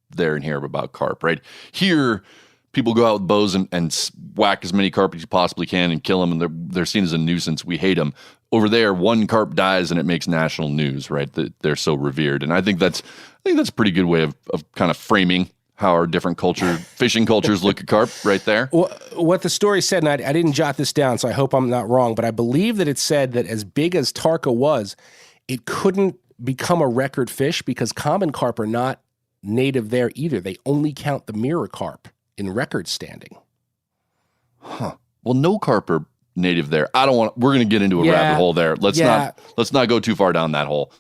there and here about carp, right? Here, people go out with bows and whack as many carp as you possibly can and kill them, and they're seen as a nuisance. We hate them. Over there, one carp dies and it makes national news, right? That they're so revered. And I think that's a pretty good way of kind of framing how our different fishing cultures look at carp right there. Well, what the story said, and I didn't jot this down, so I hope I'm not wrong, but I believe that it said that as big as Tarka was, it couldn't become a record fish because common carp are not native there either. They only count the mirror carp in record standing. Huh. Well, no carp are native there. We're going to get into a rabbit hole there. Let's not go too far down that hole.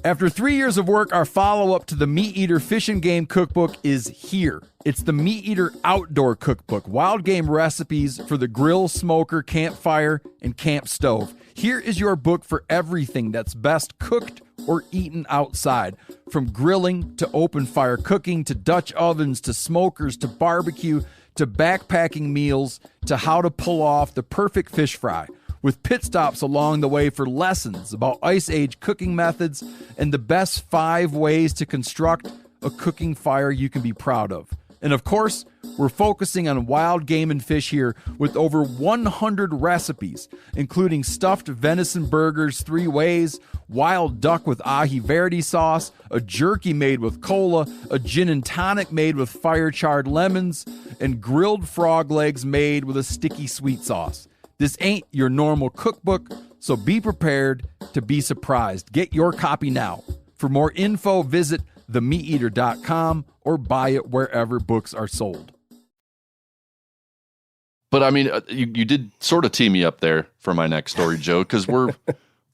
After 3 years of work, our follow-up to the Meat Eater Fish and Game Cookbook is here. It's the Meat Eater Outdoor Cookbook, wild game recipes for the grill, smoker, campfire, and camp stove. Here is your book for everything that's best cooked or eaten outside. From grilling to open fire cooking to Dutch ovens to smokers to barbecue to backpacking meals to how to pull off the perfect fish fry, with pit stops along the way for lessons about Ice Age cooking methods and the best 5 ways to construct a cooking fire you can be proud of. And of course, we're focusing on wild game and fish here with over 100 recipes, including stuffed venison burgers 3 ways, wild duck with ahi verde sauce, a jerky made with cola, a gin and tonic made with fire-charred lemons, and grilled frog legs made with a sticky sweet sauce. This ain't your normal cookbook, so be prepared to be surprised. Get your copy now. For more info, visit themeateater.com, or buy it wherever books are sold. But I mean, you did sort of tee me up there for my next story, Joe, because we're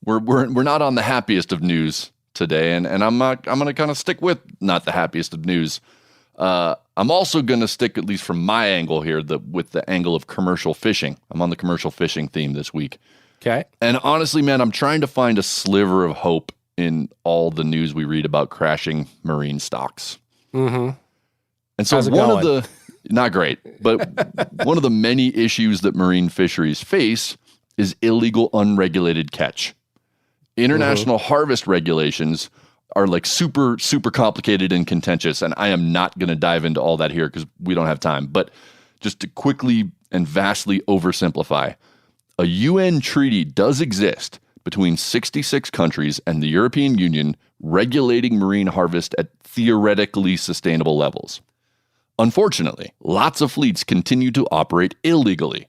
not on the happiest of news today, and I'm going to kind of stick with not the happiest of news. I'm also going to stick, at least from my angle here, with the angle of commercial fishing. I'm on the commercial fishing theme this week. Okay. And honestly, man, I'm trying to find a sliver of hope in all the news we read about crashing marine stocks. Mm-hmm. And so not great, but one of the many issues that marine fisheries face is illegal unregulated catch. International harvest regulations are like super, super complicated and contentious, and I am not going to dive into all that here because we don't have time. But just to quickly and vastly oversimplify, a UN treaty does exist between 66 countries and the European Union regulating marine harvest at theoretically sustainable levels. Unfortunately, lots of fleets continue to operate illegally.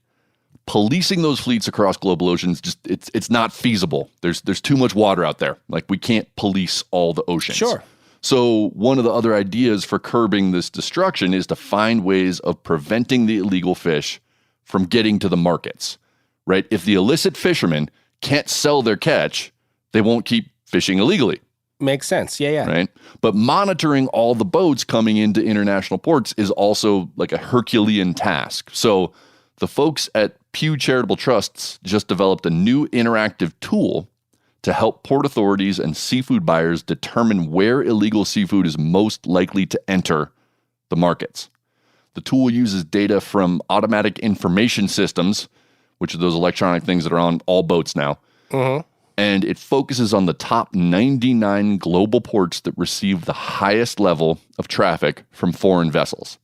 Policing those fleets across global oceans, it's not feasible. There's too much water out there. Like, we can't police all the oceans. Sure. So one of the other ideas for curbing this destruction is to find ways of preventing the illegal fish from getting to the markets, right? If the illicit fishermen can't sell their catch, they won't keep fishing illegally. Makes sense. Yeah. Right. But monitoring all the boats coming into international ports is also like a Herculean task. So the folks at Pew Charitable Trusts just developed a new interactive tool to help port authorities and seafood buyers determine where illegal seafood is most likely to enter the markets. The tool uses data from automatic information systems, which are those electronic things that are on all boats now. Mm-hmm. And it focuses on the top 99 global ports that receive the highest level of traffic from foreign vessels.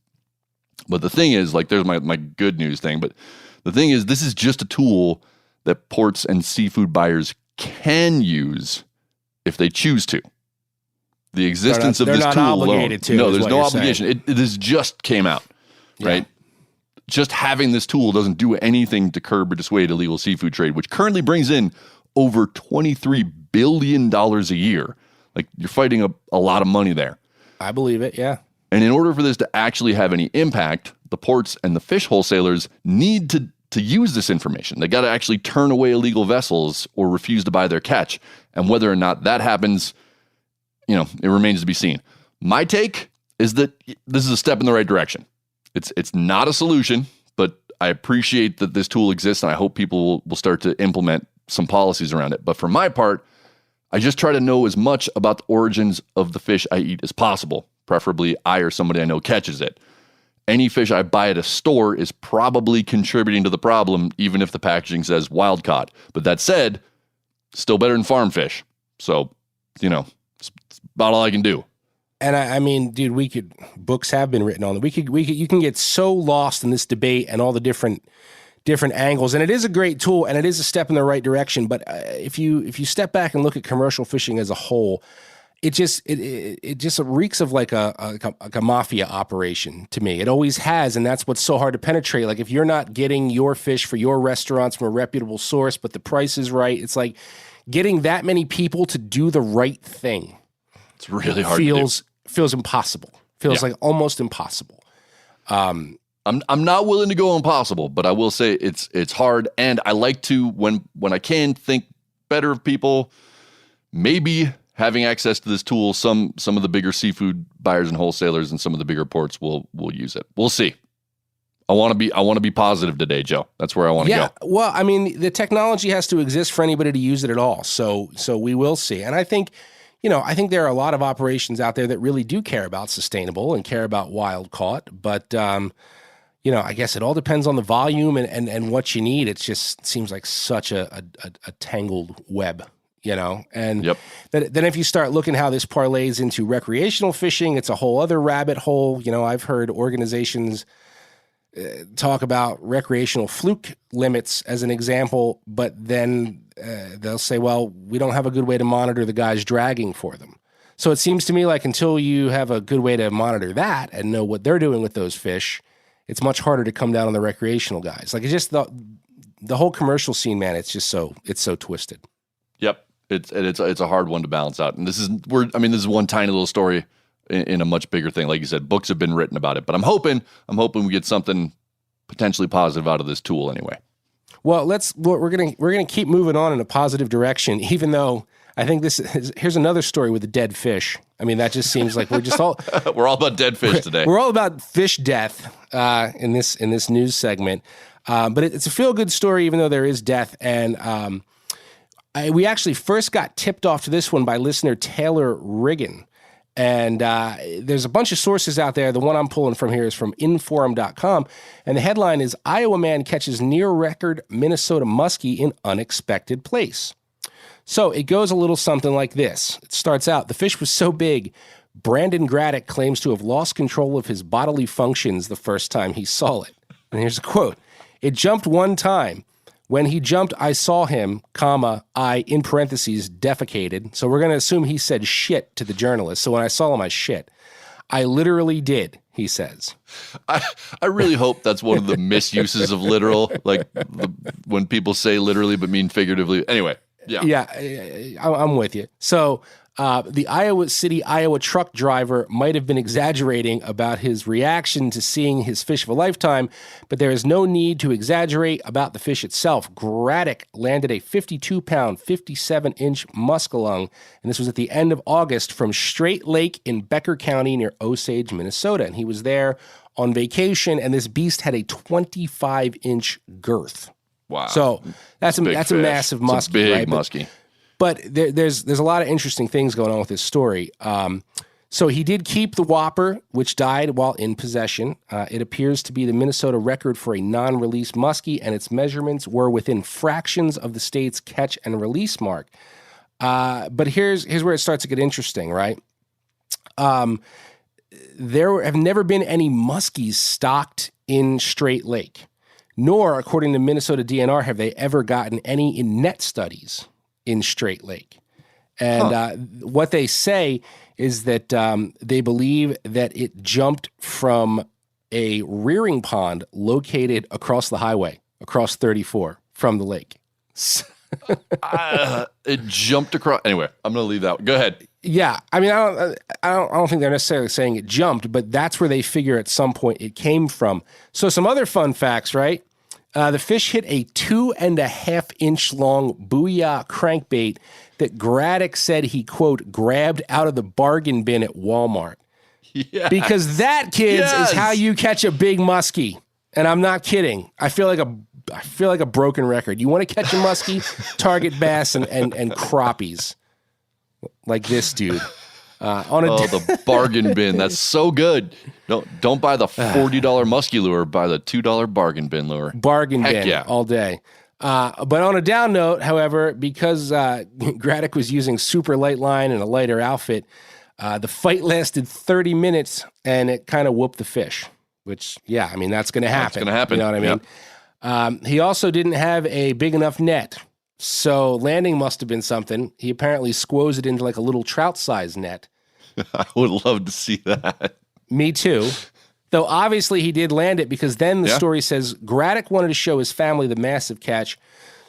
But the thing is, like, there's my good news thing, but the thing is, this is just a tool that ports and seafood buyers can use if they choose to. The existence of this tool alone. No, there's no obligation. This just came out, right? Just having this tool doesn't do anything to curb or dissuade illegal seafood trade, which currently brings in over $23 billion a year. Like, you're fighting a lot of money there. I believe it, yeah. And in order for this to actually have any impact, the ports and the fish wholesalers need to use this information. They got to actually turn away illegal vessels or refuse to buy their catch. And whether or not that happens, it remains to be seen. My take is that this is a step in the right direction. It's not a solution, but I appreciate that this tool exists, and I hope people will start to implement some policies around it. But for my part, I just try to know as much about the origins of the fish I eat as possible. Preferably I or somebody I know catches it. Any fish I buy at a store is probably contributing to the problem, even if the packaging says wild caught. But that said, still better than farm fish. So, it's about all I can do. And I mean, dude, books have been written on it. You can get so lost in this debate and all the different angles. And it is a great tool and it is a step in the right direction. But if you step back and look at commercial fishing as a whole, it just reeks of like a mafia operation to me. It always has, and that's what's so hard to penetrate. Like, if you're not getting your fish for your restaurants from a reputable source, but the price is right, it's like getting that many people to do the right thing. It's really hard. Feels impossible. Feels like almost impossible. I'm not willing to go impossible, but I will say it's hard, and I like to when I can think better of people. Maybe having access to this tool, some of the bigger seafood buyers and wholesalers and some of the bigger ports will use it. We'll see. I want to be positive today, Joe. That's where I want to go. Well, I mean, the technology has to exist for anybody to use it at all. So we will see. And I think there are a lot of operations out there that really do care about sustainable and care about wild caught. But I guess it all depends on the volume and what you need. It just seems like such a tangled web. And then if you start looking how this parlays into recreational fishing, it's a whole other rabbit hole. I've heard organizations talk about recreational fluke limits as an example, but then they'll say, well, we don't have a good way to monitor the guys dragging for them. So it seems to me like until you have a good way to monitor that and know what they're doing with those fish, it's much harder to come down on the recreational guys. Like, it's just the whole commercial scene, man. It's so twisted. Yep. It's a hard one to balance out. And this is one tiny little story in a much bigger thing. Like you said, books have been written about it, but I'm hoping we get something potentially positive out of this tool anyway. Well, we're gonna keep moving on in a positive direction, even though I think here's another story with a dead fish. I mean, that just seems like we're just all we're all about dead fish today. We're all about fish death in this news segment. But it's a feel-good story, even though there is death. And we actually first got tipped off to this one by listener Taylor Riggin. And there's a bunch of sources out there. The one I'm pulling from here is from Inforum.com. And the headline is, Iowa man catches near-record Minnesota muskie in unexpected place. So it goes a little something like this. It starts out, the fish was so big, Brandon Graddick claims to have lost control of his bodily functions the first time he saw it. And here's a quote. It jumped one time. When he jumped, I saw him, comma, I, in parentheses, defecated. So we're going to assume he said shit to the journalist. So when I saw him, I shit. I literally did, he says. I really hope that's one of the misuses of literal, like when people say literally but mean figuratively. Anyway, yeah. Yeah, I'm with you. So the Iowa City, Iowa truck driver might have been exaggerating about his reaction to seeing his fish of a lifetime, but there is no need to exaggerate about the fish itself. Graddick landed a 52-pound, 57-inch muskellunge, and this was at the end of August from Straight Lake in Becker County near Osage, Minnesota. And he was there on vacation, and this beast had a 25-inch girth. Wow. So that's a massive muskie, it's a big right? muskie. But there's a lot of interesting things going on with this story. So he did keep the whopper, which died while in possession. It appears to be the Minnesota record for a non-release muskie, and its measurements were within fractions of the state's catch and release mark. But here's where it starts to get interesting, right? There have never been any muskies stocked in Straight Lake, nor, according to Minnesota DNR, have they ever gotten any in net studies in Straight Lake. And what they say is that they believe that it jumped from a rearing pond located across the highway, across 34 from the lake. It jumped across. Anyway, I'm going to leave that. Go ahead. Yeah, I mean, I don't think they're necessarily saying it jumped, but that's where they figure at some point it came from. So some other fun facts, right? The fish hit a 2.5-inch long Booyah crankbait that Graddick said he, quote, grabbed out of the bargain bin at Walmart. Yes. Because that, kids, is how you catch a big muskie. And I'm not kidding. I feel like a broken record. You want to catch a muskie? Target bass and crappies. Like this dude. The bargain bin. That's so good. Don't buy the $40 muskie lure. Buy the $2 bargain bin lure. Bargain Heck bin yeah. all day. But on a down note, however, because Graddick was using super light line and a lighter outfit, the fight lasted 30 minutes and it kind of whooped the fish. Which, yeah, I mean, that's going to happen. That's going to happen. You know what I mean? He also didn't have a big enough net. So landing must have been something. He apparently squoze it into like a little trout-sized net. I would love to see that. Me too. Though obviously he did land it because then the story says Graddick wanted to show his family the massive catch.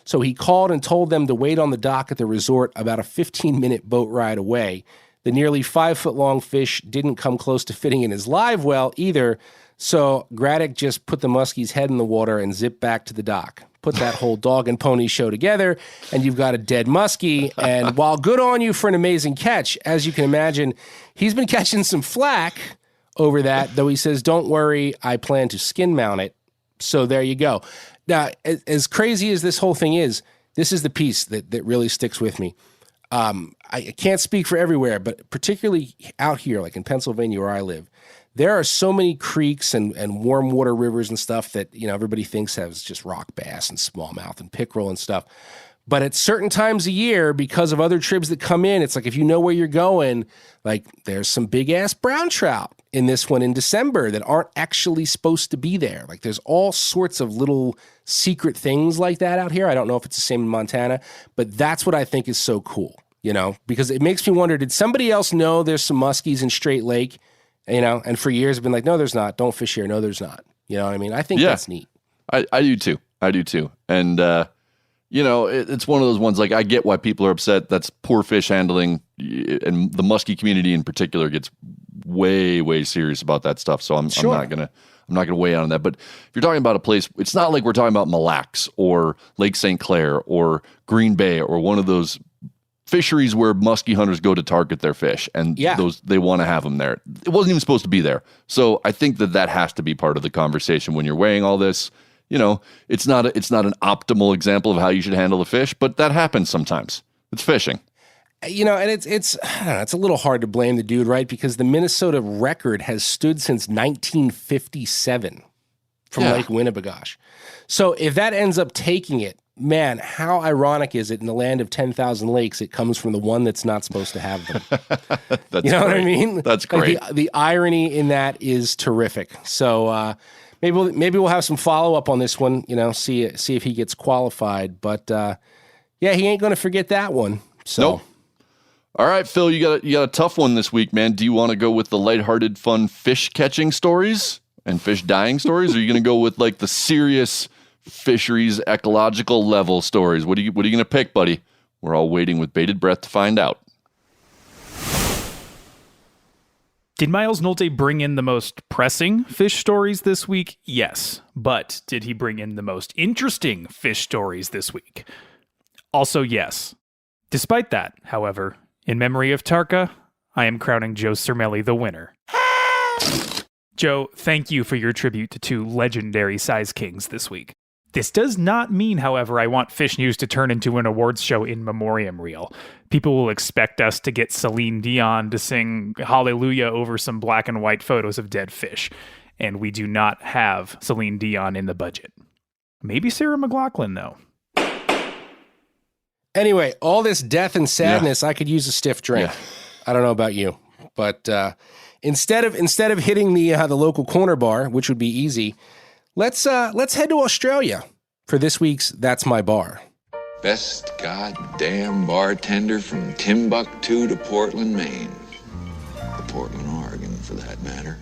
So he called and told them to wait on the dock at the resort about a 15-minute boat ride away. The nearly 5-foot-long fish didn't come close to fitting in his live well either. So Graddick just put the muskie's head in the water and zipped back to the dock. Put that whole dog and pony show together, and you've got a dead muskie. And while good on you for an amazing catch, as you can imagine, he's been catching some flack over that, though he says, don't worry, I plan to skin mount it. So there you go. Now, as crazy as this whole thing is, this is the piece that really sticks with me. I can't speak for everywhere, but particularly out here, like in Pennsylvania where I live, there are so many creeks and warm water rivers and stuff that, you know, everybody thinks has just rock bass and smallmouth and pickerel and stuff. But at certain times a year, because of other trips that come in, it's like if you know where you're going, like there's some big-ass brown trout in this one in December that aren't actually supposed to be there. Like there's all sorts of little secret things like that out here. I don't know if it's the same in Montana, but that's what I think is so cool, you know, because it makes me wonder, did somebody else know there's some muskies in Straight Lake? You know, and for years I've been like, no, there's not. Don't fish here. No, there's not. You know what I mean? I think that's neat. I do too. And, you know, it's one of those ones, like, I get why people are upset. That's poor fish handling, and the muskie community in particular gets way, way serious about that stuff. So I'm not gonna weigh in on that. But if you're talking about a place, it's not like we're talking about Mille Lacs or Lake St. Clair or Green Bay or one of those fisheries where muskie hunters go to target their fish, and they want to have them there. It wasn't even supposed to be there. So I think that has to be part of the conversation when you're weighing all this. It's not an optimal example of how you should handle the fish, but that happens sometimes. It's fishing. And it's I don't know, it's a little hard to blame the dude, right? Because the Minnesota record has stood since 1957 from Lake Winnebagoche. So if that ends up taking it, man, how ironic is it in the land of 10,000 lakes, it comes from the one that's not supposed to have them. That's you know great. what I mean? That's great. The irony in that is terrific. So maybe we'll have some follow-up on this one, see if he gets qualified. But he ain't going to forget that one. So. Nope. All right, Phil, you got a tough one this week, man. Do you want to go with the lighthearted, fun fish catching stories and fish dying stories, or are you going to go with like the serious fisheries ecological level stories? What are you going to pick, buddy? We're all waiting with bated breath to find out. Did Miles Nolte bring in the most pressing fish stories this week? Yes. But did he bring in the most interesting fish stories this week? Also, yes. Despite that, however, in memory of Tarka, I am crowning Joe Cermelli the winner. Joe, thank you for your tribute to two legendary size kings this week. This does not mean, however, I want Fish News to turn into an awards show in memoriam reel. People will expect us to get Celine Dion to sing Hallelujah over some black and white photos of dead fish, and we do not have Celine Dion in the budget. Maybe Sarah McLachlan, though. Anyway, all this death and sadness, I could use a stiff drink. Yeah. I don't know about you, but instead of hitting the local corner bar, which would be easy, let's head to Australia for this week's That's My Bar. Best goddamn bartender from Timbuktu to Portland, Maine. Or Portland, Oregon, for that matter.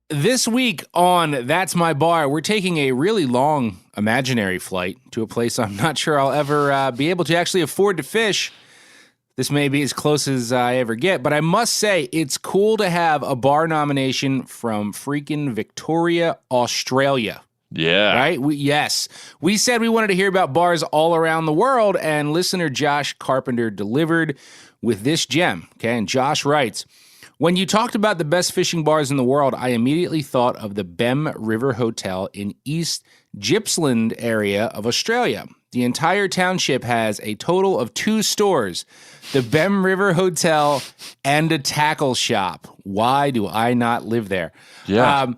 This week on That's My Bar, we're taking a really long imaginary flight to a place I'm not sure I'll ever be able to actually afford to fish. This may be as close as I ever get, but I must say it's cool to have a bar nomination from freaking Victoria, Australia. Yeah. Right? We said we wanted to hear about bars all around the world, and listener Josh Carpenter delivered with this gem. Okay, and Josh writes, when you talked about the best fishing bars in the world, I immediately thought of the Bem River Hotel in East Gippsland area of Australia. The entire township has a total of 2 stores, the Bem River Hotel and a tackle shop. Why do I not live there? Yeah.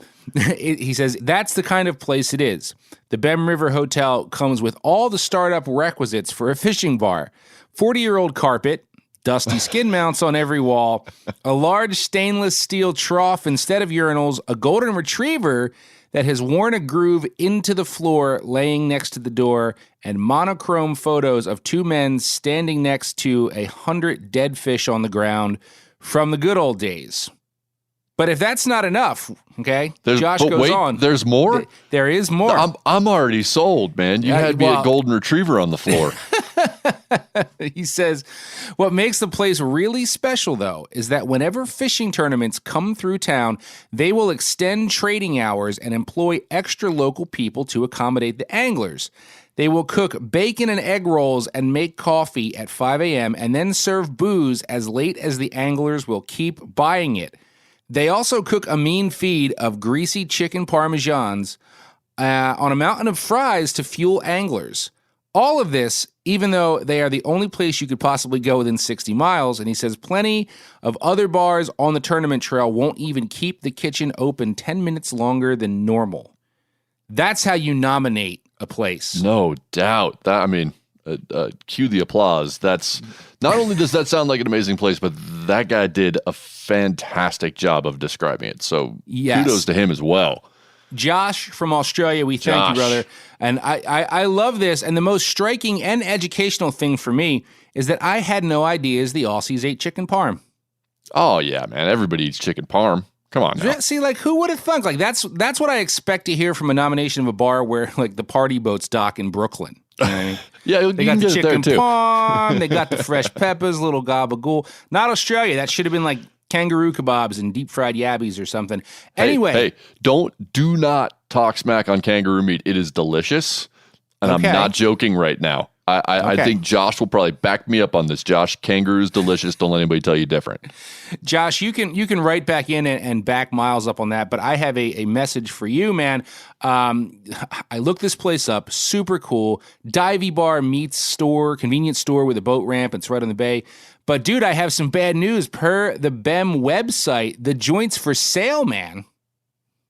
He says, that's the kind of place it is. The Bem River Hotel comes with all the startup requisites for a fishing bar. 40-year-old carpet, dusty skin mounts on every wall, a large stainless steel trough instead of urinals, a golden retriever that has worn a groove into the floor laying next to the door, and monochrome photos of 2 men standing next to 100 dead fish on the ground from the good old days. But if that's not enough, okay, Josh goes on. There's more? There is more. I'm already sold, man. You had me a golden retriever on the floor. He says, what makes the place really special, though, is that whenever fishing tournaments come through town, they will extend trading hours and employ extra local people to accommodate the anglers. They will cook bacon and egg rolls and make coffee at 5 a.m. and then serve booze as late as the anglers will keep buying it. They also cook a mean feed of greasy chicken parmesans on a mountain of fries to fuel anglers. All of this, even though they are the only place you could possibly go within 60 miles, and he says plenty of other bars on the tournament trail won't even keep the kitchen open 10 minutes longer than normal. That's how you nominate a place. No doubt. Cue the applause. That's not only does that sound like an amazing place, but that guy did a fantastic job of describing it. So kudos to him as well. Josh from Australia, we thank you, brother. And I love this. And the most striking and educational thing for me is that I had no idea the Aussies ate chicken parm. Oh, yeah, man. Everybody eats chicken parm. Come on now. See, like, who would have thunk? Like, that's what I expect to hear from a nomination of a bar where, like, the party boats dock in Brooklyn. You know what I mean? Yeah, they got the chicken parm, they got the fresh peppers, little gabagool. Not Australia. That should have been, like, kangaroo kebabs and deep fried yabbies or something. Anyway. Hey, do not talk smack on kangaroo meat. It is delicious. And I'm not joking right now. I think Josh will probably back me up on this. Josh, kangaroo's delicious. Don't let anybody tell you different. Josh, you can write back in and back Miles up on that, but I have a message for you, man. I looked this place up. Super cool. Divey bar meets store, convenience store with a boat ramp. It's right on the bay. But, dude, I have some bad news. Per the BEM website, the joint's for sale, man.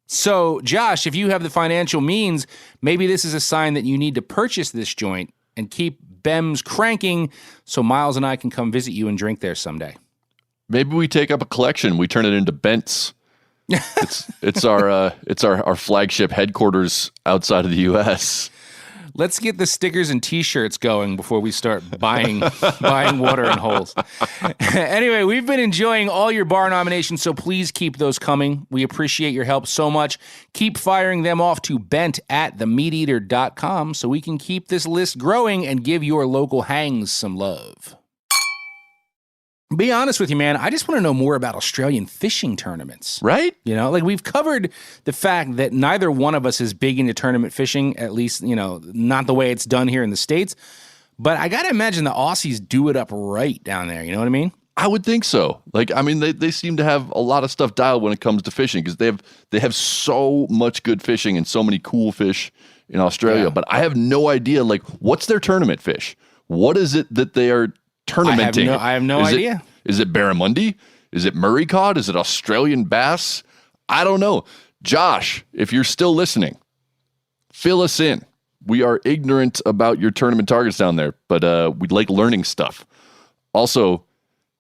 So, Josh, if you have the financial means, maybe this is a sign that you need to purchase this joint and keep BEMs cranking so Miles and I can come visit you and drink there someday. Maybe we take up a collection. We turn it into Bents. It's our flagship headquarters outside of the U.S. Let's get the stickers and T-shirts going before we start buying watering holes. Anyway, we've been enjoying all your bar nominations, so please keep those coming. We appreciate your help so much. Keep firing them off to bent@themeateater.com so we can keep this list growing and give your local hangs some love. Be honest with you, man, I just want to know more about Australian fishing tournaments. Right? You know, like we've covered the fact that neither one of us is big into tournament fishing, at least, you know, not the way it's done here in the States. But I got to imagine the Aussies do it up right down there. You know what I mean? I would think so. Like, I mean, they seem to have a lot of stuff dialed when it comes to fishing because they have so much good fishing and so many cool fish in Australia. Yeah. But I have no idea, like, what's their tournament fish? What is it that they are tournamenting? I have no idea. Is it barramundi? Is it Murray cod? Is it Australian bass? I don't know. Josh, if you're still listening, fill us in. We are ignorant about your tournament targets down there, but we'd like learning stuff. Also,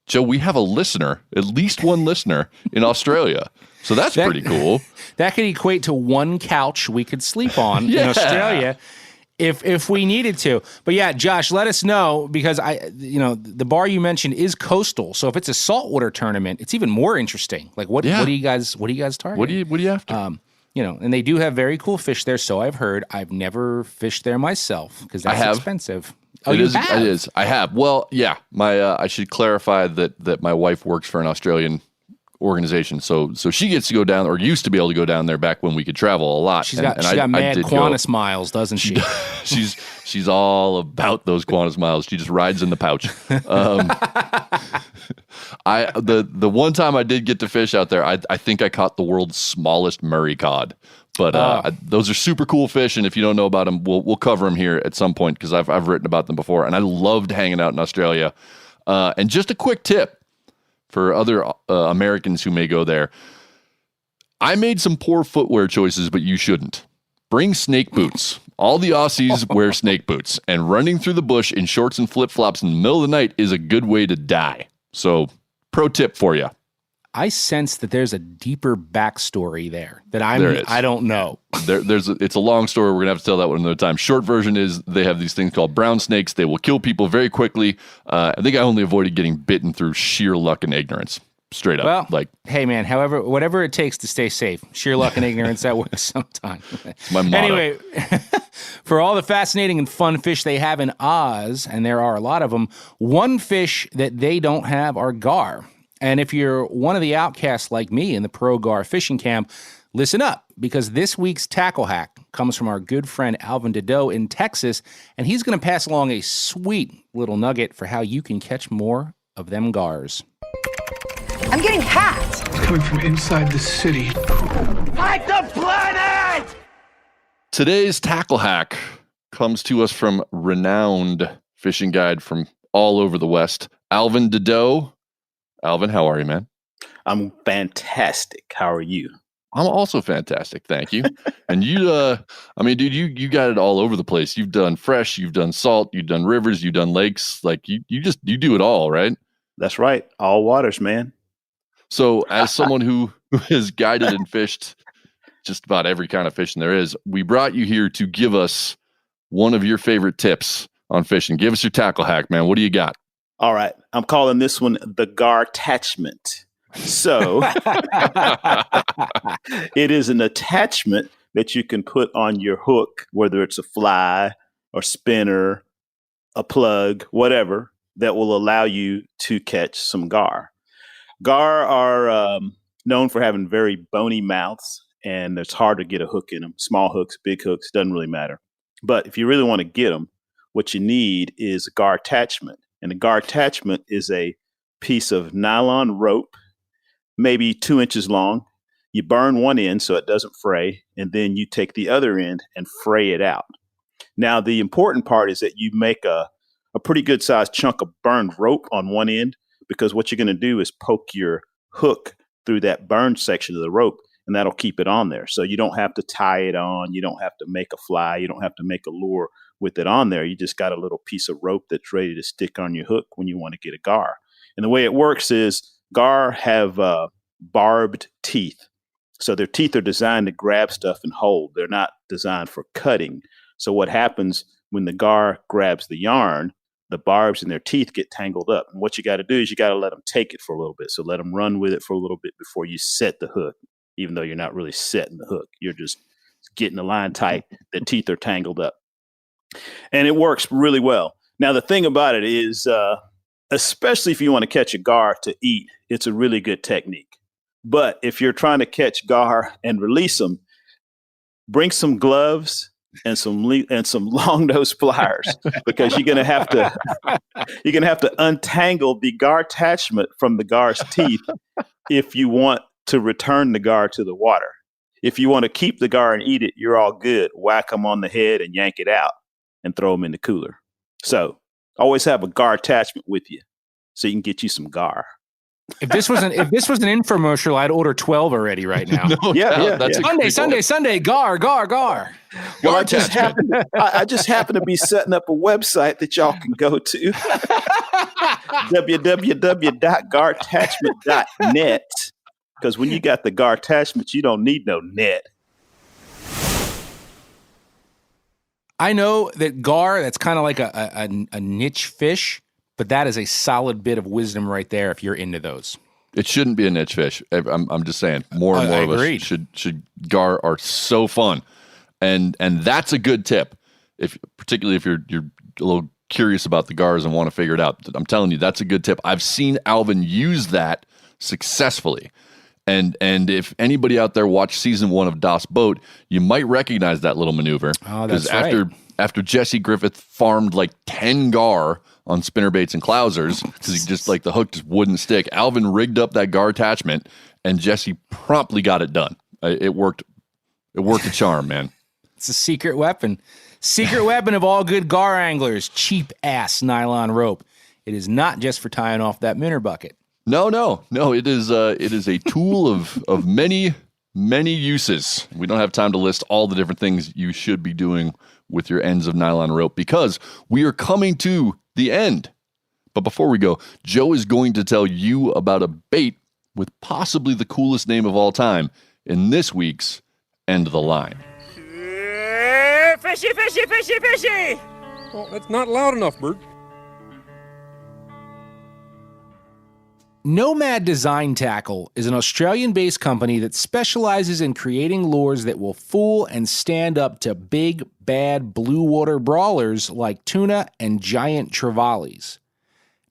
Joe, we have a listener, at least one listener in Australia. So that's pretty cool. That could equate to one couch we could sleep on in Australia. If we needed to. But yeah, Josh, let us know because the bar you mentioned is coastal. So if it's a saltwater tournament, it's even more interesting. Like what do you guys target? What do you have to? And they do have very cool fish there, so I've heard. I've never fished there myself because that's expensive. Oh, it is. I have. Well, yeah. I should clarify that my wife works for an Australian organization, so she gets to go down, or used to be able to go down there back when we could travel a lot. She's got mad Qantas miles, doesn't she? She's all about those Qantas miles. She just rides in the pouch. The one time I did get to fish out there, I think I caught the world's smallest Murray cod. But those are super cool fish, and if you don't know about them, we'll cover them here at some point because I've written about them before, and I loved hanging out in Australia. And just a quick tip for other Americans who may go there. I made some poor footwear choices, but you shouldn't. Bring snake boots. All the Aussies wear snake boots, and running through the bush in shorts and flip-flops in the middle of the night is a good way to die. So, pro tip for you. I sense that there's a deeper backstory there that I don't know. It's a long story. We're going to have to tell that one another time. Short version is they have these things called brown snakes. They will kill people very quickly. I think I only avoided getting bitten through sheer luck and ignorance. Straight up. Well, hey, man, whatever it takes to stay safe. Sheer luck and ignorance, that works sometime. It's my motto. Anyway, for all the fascinating and fun fish they have in Oz, and there are a lot of them, one fish that they don't have are gar. And if you're one of the outcasts like me in the pro gar fishing camp, listen up, because this week's tackle hack comes from our good friend Alvin Dedeaux in Texas, and he's going to pass along a sweet little nugget for how you can catch more of them gars. I'm getting hacked. It's coming from inside the city. Fight the planet! Today's tackle hack comes to us from renowned fishing guide from all over the West, Alvin Dedeaux. Alvin, how are you, man? I'm fantastic. How are you? I'm also fantastic, thank you. And you, dude, you got it all over the place. You've done fresh, you've done salt, you've done rivers, you've done lakes. Like you do it all, right? That's right. All waters, man. So as someone who has guided and fished just about every kind of fishing there is, we brought you here to give us one of your favorite tips on fishing. Give us your tackle hack, man. What do you got? All right. I'm calling this one the gar attachment. So it is an attachment that you can put on your hook, whether it's a fly or spinner, a plug, whatever, that will allow you to catch some gar. Gar are known for having very bony mouths, and it's hard to get a hook in them. Small hooks, big hooks, doesn't really matter. But if you really want to get them, what you need is a gar attachment. And the gar attachment is a piece of nylon rope, maybe 2 inches long. You burn one end so it doesn't fray, and then you take the other end and fray it out. Now, the important part is that you make a pretty good sized chunk of burned rope on one end, because what you're going to do is poke your hook through that burned section of the rope, and that'll keep it on there. So you don't have to tie it on. You don't have to make a fly. You don't have to make a lure with it on there. You just got a little piece of rope that's ready to stick on your hook when you want to get a gar. And the way it works is gar have barbed teeth. So their teeth are designed to grab stuff and hold. They're not designed for cutting. So what happens when the gar grabs the yarn, the barbs in their teeth get tangled up. And what you got to do is you got to let them take it for a little bit. So let them run with it for a little bit before you set the hook, even though you're not really setting the hook. You're just getting the line tight. The teeth are tangled up. And it works really well. Now, the thing about it is, especially if you want to catch a gar to eat, it's a really good technique. But if you're trying to catch gar and release them, bring some gloves and some long nose pliers, because you're gonna have to untangle the gar attachment from the gar's teeth if you want to return the gar to the water. If you want to keep the gar and eat it, you're all good. Whack them on the head and yank it out and throw them in the cooler. So always have a gar attachment with you so you can get you some gar. If this was an infomercial, I'd order 12 already right now. Sunday, gar. Well, I just happen to be setting up a website that y'all can go to, www.garattachment.net, because when you got the gar attachments, you don't need no net. I know that gar, that's kind of like a niche fish, but that is a solid bit of wisdom right there if you're into those. It shouldn't be a niche fish. I'm just saying, more and more of us should. Gar are so fun, and that's a good tip. Particularly if you're a little curious about the gars and want to figure it out, I'm telling you, that's a good tip. I've seen Alvin use that successfully, and if anybody out there watched season 1 of Das Boat, you might recognize that little maneuver. Oh, that's right. After Jesse Griffith farmed like 10 gar on spinnerbaits and clousers because he just the hook just wouldn't stick, Alvin rigged up that gar attachment and Jesse promptly got it done. It worked a charm, man. It's a secret weapon. Secret weapon of all good gar anglers, cheap ass nylon rope. It is not just for tying off that minnow bucket. No. It is a tool of many uses. We don't have time to list all the different things you should be doing with your ends of nylon rope because we are coming to the end. But before we go, Joe is going to tell you about a bait with possibly the coolest name of all time in this week's End of the Line. Fishy, fishy, fishy, fishy! Well, that's not loud enough, Bert. Nomad Design Tackle is an Australian-based company that specializes in creating lures that will fool and stand up to big, bad blue water brawlers like tuna and giant trevallies.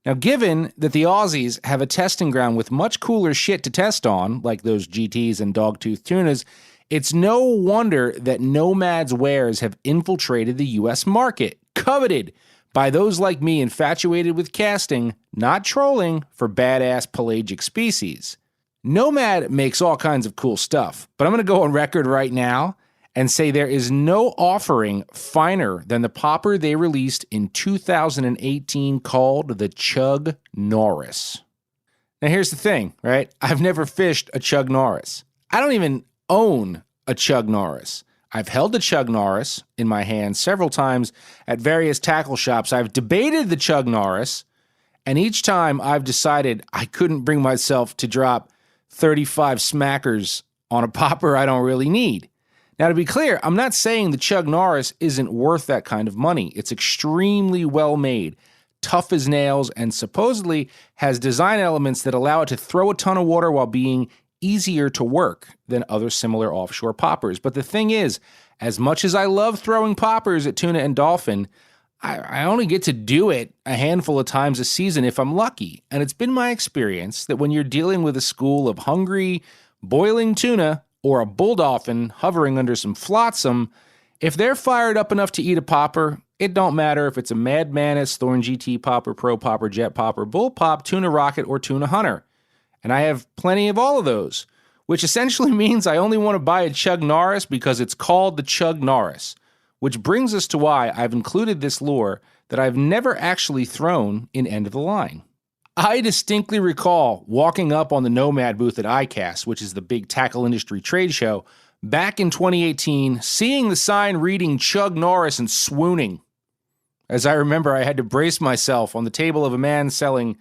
Now, given that the Aussies have a testing ground with much cooler shit to test on, like those GTs and dogtooth tunas, it's no wonder that Nomad's wares have infiltrated the U.S. market, coveted by those like me infatuated with casting, not trolling, for badass pelagic species. Nomad makes all kinds of cool stuff, but I'm going to go on record right now and say there is no offering finer than the popper they released in 2018 called the Chug Norris. Now here's the thing, right? I've never fished a Chug Norris. I don't even own a Chug Norris. I've held the Chug Norris in my hand several times at various tackle shops. I've debated the Chug Norris, and each time I've decided I couldn't bring myself to drop 35 smackers on a popper I don't really need. Now, to be clear, I'm not saying the Chug Norris isn't worth that kind of money. It's extremely well made, tough as nails, and supposedly has design elements that allow it to throw a ton of water while being easier to work than other similar offshore poppers. But the thing is, as much as I love throwing poppers at tuna and dolphin, I only get to do it a handful of times a season if I'm lucky. And it's been my experience that when you're dealing with a school of hungry, boiling tuna or a bull dolphin hovering under some flotsam, if they're fired up enough to eat a popper, it don't matter if it's a Mad Manus, Thorn GT popper, Pro popper, Jet popper, Bull pop, Tuna Rocket, or Tuna Hunter. And I have plenty of all of those, which essentially means I only want to buy a Chug Norris because it's called the Chug Norris. Which brings us to why I've included this lure that I've never actually thrown in End of the Line. I distinctly recall walking up on the Nomad booth at ICAST, which is the big tackle industry trade show, back in 2018, seeing the sign reading Chug Norris and swooning. As I remember, I had to brace myself on the table of a man selling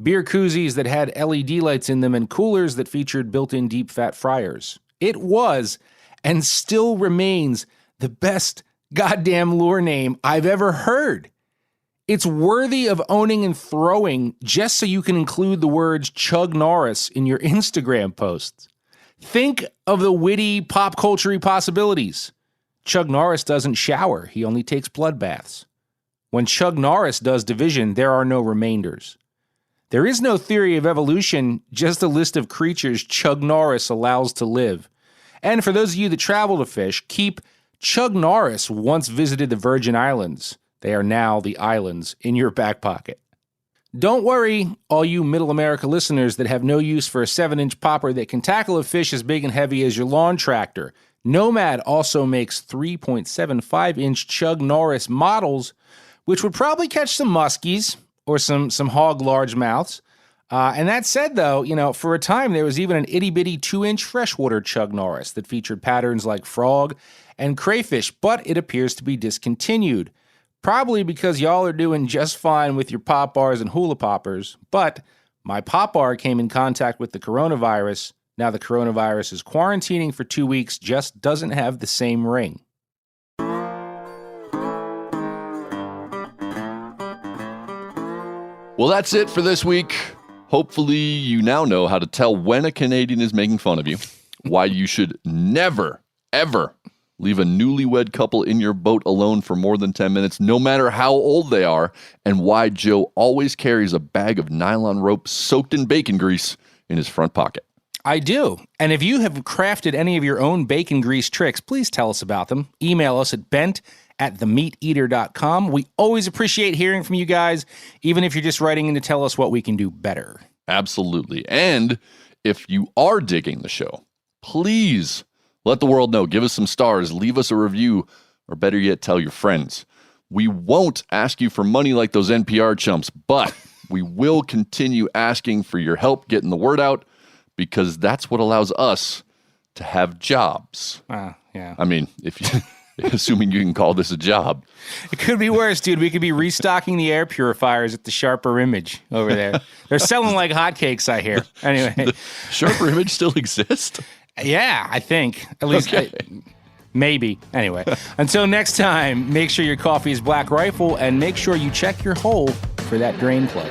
beer koozies that had LED lights in them and coolers that featured built-in deep fat fryers. It was, and still remains, the best goddamn lure name I've ever heard. It's worthy of owning and throwing just so you can include the words Chug Norris in your Instagram posts. Think of the witty pop culture possibilities. Chug Norris doesn't shower. He only takes blood baths. When Chug Norris does division, there are no remainders. There is no theory of evolution, just a list of creatures Chug Norris allows to live. And for those of you that travel to fish, keep Chug Norris once visited the Virgin Islands. They are now the islands in your back pocket. Don't worry, all you Middle America listeners that have no use for a 7-inch popper that can tackle a fish as big and heavy as your lawn tractor. Nomad also makes 3.75-inch Chug Norris models, which would probably catch some muskies or some hog largemouths. And that said, though, for a time there was even an itty-bitty 2-inch freshwater Chug Norris that featured patterns like frog and crayfish, but it appears to be discontinued. Probably because y'all are doing just fine with your pop bars and hula poppers, but my pop bar came in contact with the coronavirus. Now the coronavirus is quarantining for 2 weeks, just doesn't have the same ring. Well, that's it for this week. Hopefully you now know how to tell when a Canadian is making fun of you, why you should never, ever leave a newlywed couple in your boat alone for more than 10 minutes, no matter how old they are, and why Joe always carries a bag of nylon rope soaked in bacon grease in his front pocket. I do. And if you have crafted any of your own bacon grease tricks, please tell us about them. Email us at bent@themeateater.com. We always appreciate hearing from you guys, even if you're just writing in to tell us what we can do better. Absolutely. And if you are digging the show, please let the world know. Give us some stars, leave us a review, or better yet, tell your friends. We won't ask you for money like those NPR chumps, but we will continue asking for your help getting the word out because that's what allows us to have jobs. Yeah. I mean, if you, assuming you can call this a job. It could be worse, dude. We could be restocking the air purifiers at the Sharper Image over there. They're selling like hotcakes, I hear. Anyway. The Sharper Image still exists? Yeah, I think. At least, okay. Maybe. Anyway, until next time, make sure your coffee is Black Rifle and make sure you check your hole for that drain plug.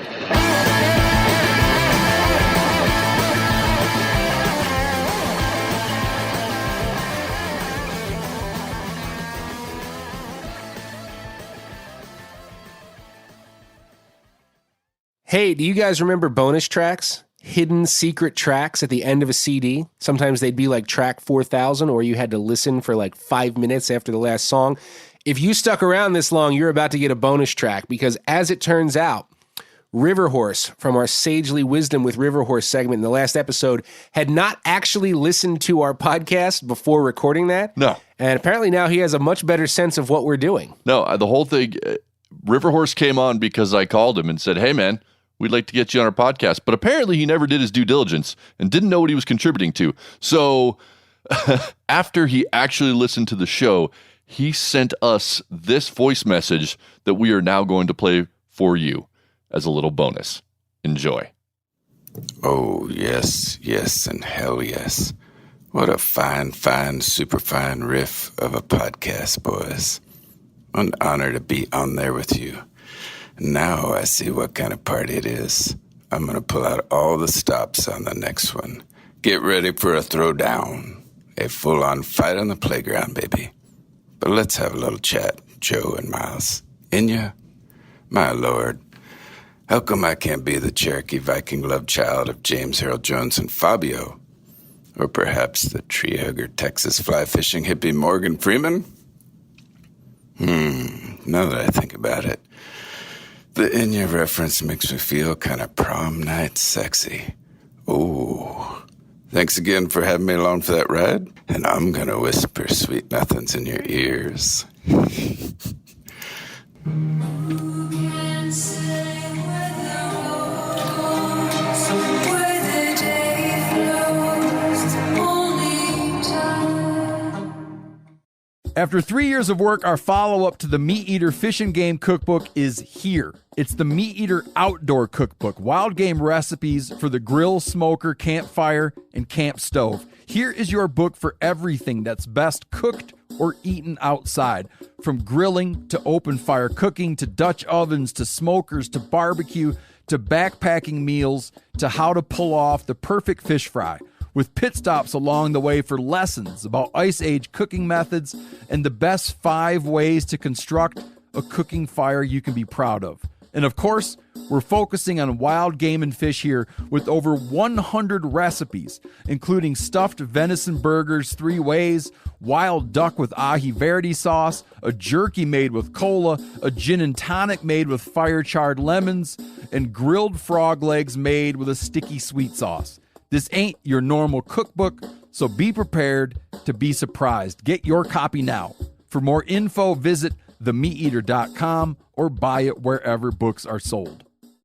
Hey, do you guys remember bonus tracks? Hidden secret tracks at the end of a CD? Sometimes they'd be like track 4000, or you had to listen for like 5 minutes after the last song. If you stuck around this long, you're about to get a bonus track because, as it turns out, Riverhorse from our Sagely Wisdom with Riverhorse segment in the last episode had not actually listened to our podcast before recording that. No. And apparently now he has a much better sense of what we're doing. No, the whole thing, Riverhorse came on because I called him and said, hey, man, we'd like to get you on our podcast. But apparently he never did his due diligence and didn't know what he was contributing to. So after he actually listened to the show, he sent us this voice message that we are now going to play for you as a little bonus. Enjoy. Oh, yes, yes, and hell yes. What a fine, superfine riff of a podcast, boys. An honor to be on there with you. Now I see what kind of party it is. I'm going to pull out all the stops on the next one. Get ready for a throwdown. A full-on fight on the playground, baby. But let's have a little chat, Joe and Miles. In ya? My lord, how come I can't be the Cherokee Viking love child of James Harold Jones and Fabio? Or perhaps the tree-hugger Texas fly fishing hippie Morgan Freeman? Now that I think about it, the Inya reference makes me feel kind of prom night sexy. Ooh. Thanks again for having me along for that ride, and I'm gonna whisper sweet nothings in your ears. After 3 years of work, our follow-up to the Meat Eater Fish and Game Cookbook is here. It's the Meat Eater Outdoor Cookbook, wild game recipes for the grill, smoker, campfire, and camp stove. Here is your book for everything that's best cooked or eaten outside. From grilling to open fire cooking to Dutch ovens to smokers to barbecue to backpacking meals to how to pull off the perfect fish fry, with pit stops along the way for lessons about Ice Age cooking methods and the best 5 ways to construct a cooking fire you can be proud of. And of course, we're focusing on wild game and fish here with over 100 recipes, including stuffed venison burgers 3 ways, wild duck with ahi verde sauce, a jerky made with cola, a gin and tonic made with fire-charred lemons, and grilled frog legs made with a sticky sweet sauce. This ain't your normal cookbook, so be prepared to be surprised. Get your copy now. For more info, visit themeateater.com or buy it wherever books are sold.